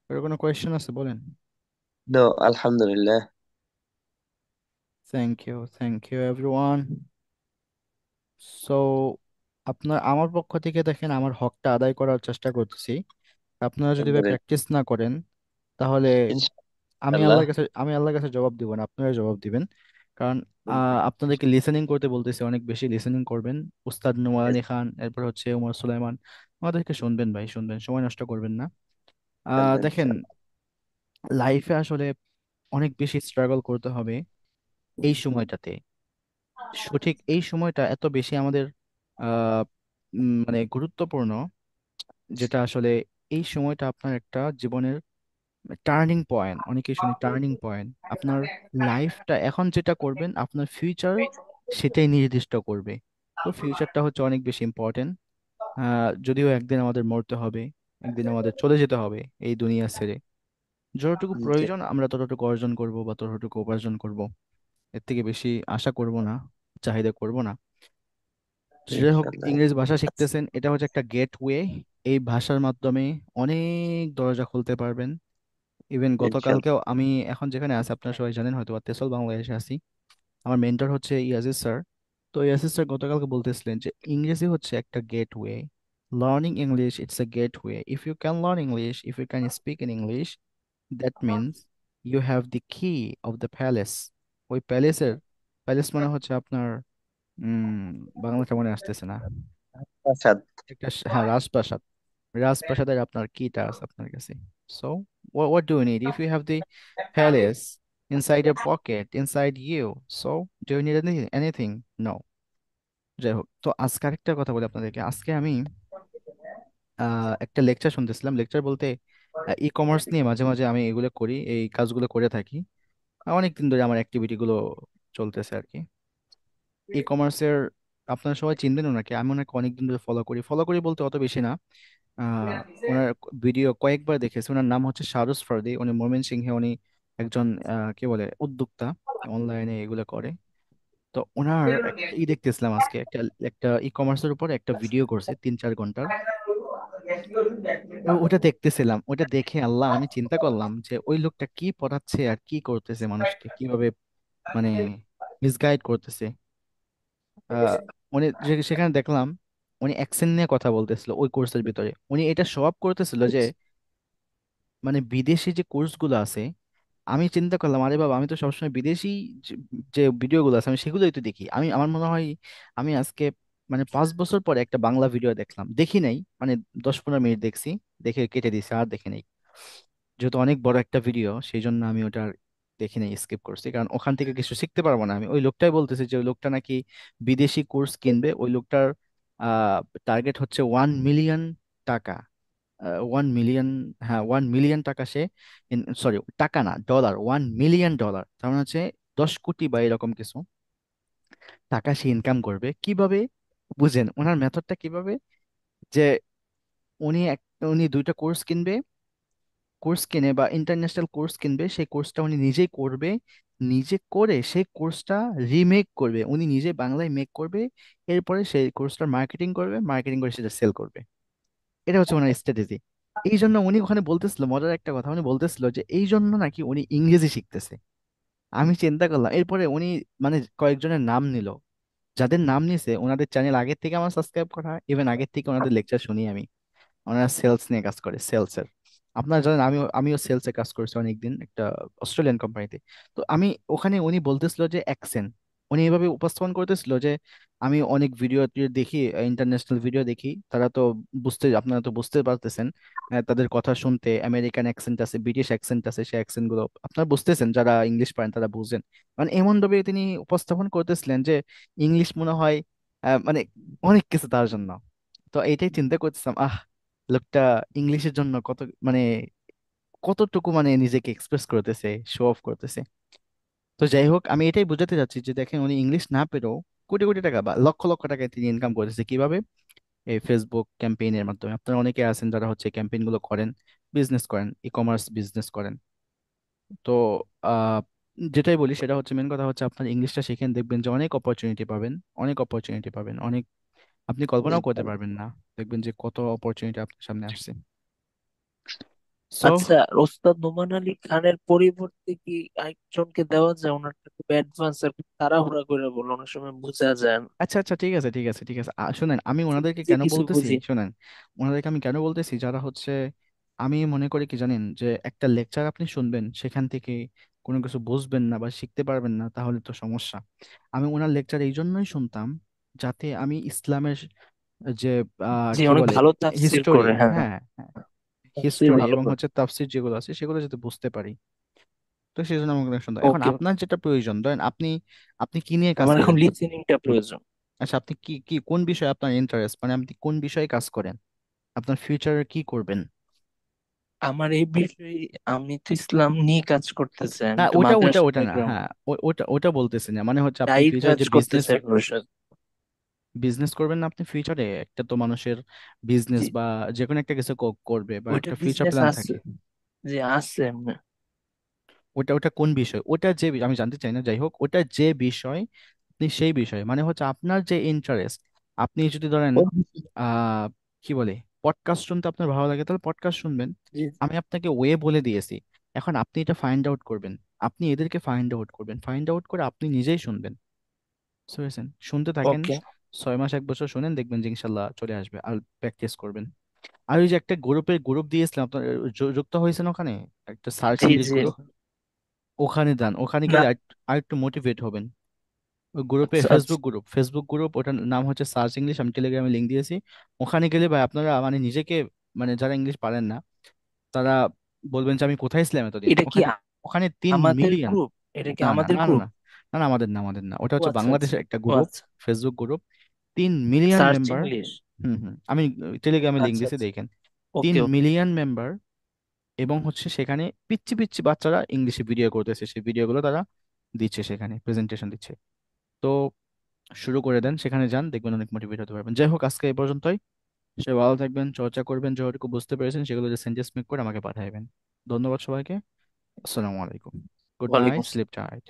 Speaker 2: এর কোনো কোয়েশ্চেন আছে বলেন।
Speaker 3: নো, আলহামদুলিল্লাহ।
Speaker 2: Thank you everyone. সো আমার পক্ষ থেকে দেখেন আমার হকটা আদায় করার চেষ্টা করতেছি, আপনারা যদি ভাই
Speaker 3: আলহামদুলিল্লাহ
Speaker 2: প্র্যাকটিস না করেন তাহলে
Speaker 3: ইনশাআল্লাহ।
Speaker 2: আমি আল্লাহর কাছে জবাব দিব না, আপনারা জবাব দিবেন। কারণ আপনাদেরকে লিসেনিং করতে বলতেছি, অনেক বেশি লিসেনিং করবেন। উস্তাদ নোমান আলী খান, এরপর হচ্ছে উমর সুলাইমান, আমাদেরকে শুনবেন ভাই, শুনবেন, সময় নষ্ট করবেন না।
Speaker 3: ইনশাআল্লাহ
Speaker 2: দেখেন,
Speaker 3: ইনশাআল্লাহ।
Speaker 2: লাইফে আসলে অনেক বেশি স্ট্রাগল করতে হবে এই সময়টাতে, সঠিক এই সময়টা এত বেশি আমাদের আহ মানে গুরুত্বপূর্ণ, যেটা আসলে এই সময়টা আপনার একটা জীবনের টার্নিং পয়েন্ট, অনেকেই শুনি টার্নিং পয়েন্ট, আপনার লাইফটা এখন যেটা করবেন আপনার ফিউচার সেটাই নির্দিষ্ট করবে। তো ফিউচারটা হচ্ছে অনেক বেশি ইম্পর্টেন্ট। যদিও একদিন আমাদের মরতে হবে, একদিন আমাদের চলে যেতে হবে এই দুনিয়া ছেড়ে, যতটুকু
Speaker 3: জি
Speaker 2: প্রয়োজন আমরা ততটুকু অর্জন করব বা ততটুকু উপার্জন করব, এর থেকে বেশি আশা করব না, চাহিদা করব না। তো যাই হোক,
Speaker 3: ইনশাআল্লাহ।
Speaker 2: ইংরেজি ভাষা শিখতেছেন, এটা হচ্ছে একটা গেটওয়ে, এই ভাষার মাধ্যমে অনেক দরজা খুলতে পারবেন। ইভেন
Speaker 3: ইনশাআল্লাহ।
Speaker 2: গতকালকেও আমি, এখন যেখানে আছি আপনারা সবাই জানেন হয়তো বা, তেসল বাংলাদেশে আছি, আমার মেন্টর হচ্ছে ইয়াজিজ স্যার। তো ইয়াজিজ স্যার গতকালকে বলতেছিলেন যে ইংরেজি হচ্ছে একটা gateway, learning English it's a gateway, if you can learn English, if you can speak in English, that means you have the key of the palace. ওই প্যালেসের, প্যালেস মানে হচ্ছে আপনার বাংলাটা মনে আসতেছে না,
Speaker 3: আচ্ছা।
Speaker 2: একটা হ্যাঁ রাজপ্রাসাদ, রাজপ্রাসাদের আপনার কিটা আছে আপনার কাছে। So what do you need if you have the palace inside your pocket inside you? So do you need anything? No. যাই হোক, তো আজকে আরেকটা কথা বলি আপনাদেরকে। আজকে আমি একটা লেকচার শুনতেছিলাম। লেকচার বলতে ই কমার্স নিয়ে মাঝে মাঝে আমি এগুলো করি, এই কাজগুলো করে থাকি। অনেক দিন ধরে আমার অ্যাক্টিভিটি গুলো চলতেছে আর কি। ই কমার্সের আপনারা সবাই চিনবেন ওনাকে, আমি ওনাকে অনেকদিন ধরে ফলো করি। ফলো করি বলতে অত বেশি না, ওনার ভিডিও কয়েকবার দেখেছি। ওনার নাম হচ্ছে শাহরুজ ফার্দি, উনি ময়মনসিংহে, উনি একজন কি বলে উদ্যোক্তা, অনলাইনে এগুলো করে। তো ওনার একটা দেখতেছিলাম আজকে, একটা একটা ই কমার্সের উপর একটা ভিডিও করছে 3-4 ঘন্টার। ওটা দেখতেছিলাম, ওটা দেখে আল্লাহ আমি চিন্তা করলাম যে ওই লোকটা কি পড়াচ্ছে আর কি করতেছে, মানুষকে কিভাবে মানে মিসগাইড করতেছে। আহ উনি সেখানে দেখলাম উনি অ্যাকসেন্ট নিয়ে কথা বলতেছিল ওই কোর্সের ভিতরে। উনি এটা শো অফ করতেছিল যে মানে বিদেশি যে কোর্সগুলো আছে, আমি চিন্তা করলাম আরে বাবা, আমি তো সবসময় বিদেশি যে যে ভিডিওগুলো আছে আমি সেগুলোই তো দেখি। আমি আমার মনে হয় আমি আজকে মানে 5 বছর পরে একটা বাংলা ভিডিও দেখলাম, দেখি নাই মানে 10-15 মিনিট দেখছি, দেখে কেটে দিছি আর দেখি নাই। যেহেতু অনেক বড় একটা ভিডিও সেই জন্য আমি ওটা আর দেখি নাই, স্কিপ করছি, কারণ ওখান থেকে কিছু শিখতে পারবো না আমি। ওই লোকটাই বলতেছে যে ওই লোকটা নাকি বিদেশি কোর্স কিনবে, ওই লোকটার টার্গেট হচ্ছে 1 মিলিয়ন টাকা। 1 মিলিয়ন, হ্যাঁ 1 মিলিয়ন টাকা সে, সরি টাকা না ডলার, $1 মিলিয়ন, তার মানে হচ্ছে 10 কোটি বা এরকম কিছু টাকা সে ইনকাম করবে কিভাবে। বুঝেন ওনার মেথডটা কিভাবে, যে উনি উনি 2টা কোর্স কিনবে, কোর্স কিনে বা ইন্টারন্যাশনাল কোর্স কিনবে, সেই কোর্সটা উনি নিজেই করবে, নিজে করে সেই কোর্সটা রিমেক করবে, উনি নিজে বাংলায় মেক করবে, এরপরে সেই কোর্সটার মার্কেটিং করবে, মার্কেটিং করে সেটা সেল করবে। এটা হচ্ছে ওনার স্ট্র্যাটেজি। এই জন্য উনি ওখানে বলতেছিল মজার একটা কথা, উনি বলতেছিল যে এই জন্য নাকি উনি ইংরেজি শিখতেছে। আমি চিন্তা করলাম, এরপরে উনি মানে কয়েকজনের নাম নিল, যাদের নাম নিছে ওনাদের চ্যানেল আগের থেকে আমার সাবস্ক্রাইব করা, ইভেন আগের থেকে ওনাদের লেকচার শুনি আমি। ওনারা সেলস নিয়ে কাজ করে, সেলসের। আপনারা জানেন আমিও সেলসে কাজ করেছি অনেকদিন একটা অস্ট্রেলিয়ান কোম্পানিতে। তো আমি ওখানে উনি বলতেছিল যে অ্যাকসেন্ট, উনি এভাবে উপস্থাপন করতেছিল যে আমি অনেক ভিডিও দেখি, ইন্টারন্যাশনাল ভিডিও দেখি, তারা তো আপনারা তো বুঝতে পারতেছেন, তাদের কথা শুনতে আমেরিকান অ্যাকসেন্ট আছে, ব্রিটিশ অ্যাকসেন্ট আছে, সেই অ্যাকসেন্ট গুলো আপনারা বুঝতেছেন, যারা ইংলিশ পারেন তারা বুঝেন। মানে এমন ভাবে তিনি উপস্থাপন করতেছিলেন যে ইংলিশ মনে হয় মানে অনেক কিছু তার জন্য। তো এইটাই চিন্তা করতেছিলাম, লোকটা ইংলিশের জন্য কত মানে কতটুকু মানে নিজেকে এক্সপ্রেস করতেছে, শো অফ করতেছে। তো যাই হোক, আমি এটাই বোঝাতে চাচ্ছি যে দেখেন উনি ইংলিশ না পেরেও কোটি কোটি টাকা বা লক্ষ লক্ষ টাকা তিনি ইনকাম করতেছে কিভাবে, এই ফেসবুক ক্যাম্পেইনের মাধ্যমে। আপনারা অনেকে আছেন যারা হচ্ছে ক্যাম্পেইন গুলো করেন, বিজনেস করেন, ই কমার্স বিজনেস করেন। তো আহ যেটাই বলি সেটা হচ্ছে, মেন কথা হচ্ছে আপনার ইংলিশটা শিখেন, দেখবেন যে অনেক অপরচুনিটি পাবেন, অনেক অপরচুনিটি পাবেন, অনেক আপনি কল্পনাও করতে পারবেন না, দেখবেন যে কত অপরচুনিটি আপনার সামনে আসছে। সো
Speaker 7: আচ্ছা, ওস্তাদ নোমান আলী খানের পরিবর্তে কি আরেকজনকে দেওয়া যায়? ওনারটা খুব অ্যাডভান্স আর খুব তাড়াহুড়া করে বলে, অনেক সময় বোঝা যায় না।
Speaker 2: আচ্ছা আচ্ছা, ঠিক আছে ঠিক আছে ঠিক আছে, শোনেন আমি
Speaker 7: যে
Speaker 2: ওনাদেরকে
Speaker 7: যে
Speaker 2: কেন
Speaker 7: কিছু
Speaker 2: বলতেছি,
Speaker 7: বুঝি।
Speaker 2: শোনেন ওনাদেরকে আমি কেন বলতেছি, যারা হচ্ছে আমি মনে করি কি জানেন, যে একটা লেকচার আপনি শুনবেন সেখান থেকে কোনো কিছু বুঝবেন না বা শিখতে পারবেন না, তাহলে তো সমস্যা। আমি ওনার লেকচার এই জন্যই শুনতাম যাতে আমি ইসলামের যে
Speaker 7: যে
Speaker 2: কি
Speaker 7: অনেক
Speaker 2: বলে
Speaker 7: ভালো তাফসীর
Speaker 2: হিস্টোরি,
Speaker 7: করে, হ্যাঁ।
Speaker 2: হ্যাঁ হ্যাঁ,
Speaker 7: তাফসীর
Speaker 2: হিস্টোরি
Speaker 7: ভালো
Speaker 2: এবং
Speaker 7: করে।
Speaker 2: হচ্ছে তাফসির যেগুলো আছে সেগুলো যাতে বুঝতে পারি। তো সেই জন্য আমাকে অনেক শুনতাম। এখন
Speaker 7: ওকে,
Speaker 2: আপনার যেটা প্রয়োজন, ধরেন আপনি আপনি কি নিয়ে কাজ
Speaker 7: আমার এখন
Speaker 2: করেন?
Speaker 7: লিসেনিংটা প্রয়োজন।
Speaker 2: আচ্ছা, আপনি কি কি কোন বিষয়ে আপনার ইন্টারেস্ট, মানে আপনি কোন বিষয়ে কাজ করেন, আপনার ফিউচারে কি করবেন?
Speaker 7: আমার এই বিষয়ে, আমি তো ইসলাম নিয়ে কাজ করতেছি,
Speaker 2: না
Speaker 7: আমি তো
Speaker 2: ওটা ওটা
Speaker 7: মাদ্রাসা
Speaker 2: ওটা না,
Speaker 7: ব্যাকগ্রাউন্ড,
Speaker 2: হ্যাঁ ওটা ওটা বলতেছি না, মানে হচ্ছে আপনি
Speaker 7: লাইভ
Speaker 2: ফিউচারে
Speaker 7: কাজ
Speaker 2: যে বিজনেস,
Speaker 7: করতেছে ভবিষ্যৎ।
Speaker 2: বিজনেস করবেন না আপনি ফিউচারে, একটা তো মানুষের বিজনেস
Speaker 7: জি,
Speaker 2: বা যে কোনো একটা কিছু করবে বা
Speaker 7: ওইটা
Speaker 2: একটা ফিউচার
Speaker 7: বিজনেস
Speaker 2: প্ল্যান
Speaker 7: আছে,
Speaker 2: থাকে।
Speaker 7: যে আছে এমনি।
Speaker 2: ওটা ওটা কোন বিষয়, ওটা যে আমি জানতে চাই না, যাই হোক ওটা যে বিষয়, আপনি সেই বিষয়ে মানে হচ্ছে আপনার যে ইন্টারেস্ট, আপনি যদি ধরেন আহ কি বলে পডকাস্ট শুনতে আপনার ভালো লাগে তাহলে পডকাস্ট শুনবেন।
Speaker 7: জি,
Speaker 2: আমি আপনাকে ওয়ে বলে দিয়েছি, এখন আপনি এটা ফাইন্ড আউট করবেন, আপনি এদেরকে ফাইন্ড আউট করবেন, ফাইন্ড আউট করে আপনি নিজেই শুনবেন। বুঝতে শুনতে থাকেন,
Speaker 7: ওকে।
Speaker 2: 6 মাস 1 বছর শুনেন, দেখবেন যে ইনশাল্লাহ চলে আসবে, আর প্র্যাকটিস করবেন। আর ওই যে একটা গ্রুপ দিয়েছিলাম আপনার, যুক্ত হয়েছেন ওখানে, একটা সার্চ
Speaker 7: জি
Speaker 2: ইংলিশ
Speaker 7: জি,
Speaker 2: গ্রুপ, ওখানে যান, ওখানে
Speaker 7: না,
Speaker 2: গেলে আরেকটু মোটিভেট হবেন। ওই গ্রুপে,
Speaker 7: আচ্ছা আচ্ছা,
Speaker 2: ফেসবুক গ্রুপ, ওটার নাম হচ্ছে সার্চ ইংলিশ, আমি টেলিগ্রামে লিঙ্ক দিয়েছি। ওখানে গেলে ভাই আপনারা মানে নিজেকে, মানে যারা ইংলিশ পারেন না তারা বলবেন যে আমি কোথায় ছিলাম এতদিন।
Speaker 7: এটা কি
Speaker 2: ওখানে, ওখানে তিন
Speaker 7: আমাদের
Speaker 2: মিলিয়ন
Speaker 7: গ্রুপ? এটা কি
Speaker 2: না না
Speaker 7: আমাদের
Speaker 2: না না
Speaker 7: গ্রুপ?
Speaker 2: না না না, আমাদের না, ওটা
Speaker 7: ও
Speaker 2: হচ্ছে
Speaker 7: আচ্ছা আচ্ছা,
Speaker 2: বাংলাদেশের একটা
Speaker 7: ও
Speaker 2: গ্রুপ,
Speaker 7: আচ্ছা,
Speaker 2: Facebook group. 3 million
Speaker 7: search
Speaker 2: member.
Speaker 7: English.
Speaker 2: হুম, আমি টেলিগ্রামে লিঙ্ক
Speaker 7: আচ্ছা
Speaker 2: দিয়েছি,
Speaker 7: আচ্ছা,
Speaker 2: দেখেন। তিন
Speaker 7: ওকে ওকে।
Speaker 2: Million member. এবং হচ্ছে সেখানে পিচ্ছি পিচ্ছি বাচ্চারা ইংলিশে ভিডিও করতেছে, সেই ভিডিওগুলো তারা দিচ্ছে, সেখানে প্রেজেন্টেশন দিচ্ছে। তো শুরু করে দেন, সেখানে যান, দেখবেন অনেক মোটিভেট হতে পারবেন। যাই হোক, আজকে এই পর্যন্তই। সে ভালো থাকবেন, চর্চা করবেন, যতটুকু বুঝতে পেরেছেন সেগুলো যে সেন্টেন্স মেক করে আমাকে পাঠাবেন। ধন্যবাদ সবাইকে। আসসালামু আলাইকুম। গুড
Speaker 7: ওয়ালাইকুম
Speaker 2: নাইট,
Speaker 7: আসসালাম।
Speaker 2: Sleep tight.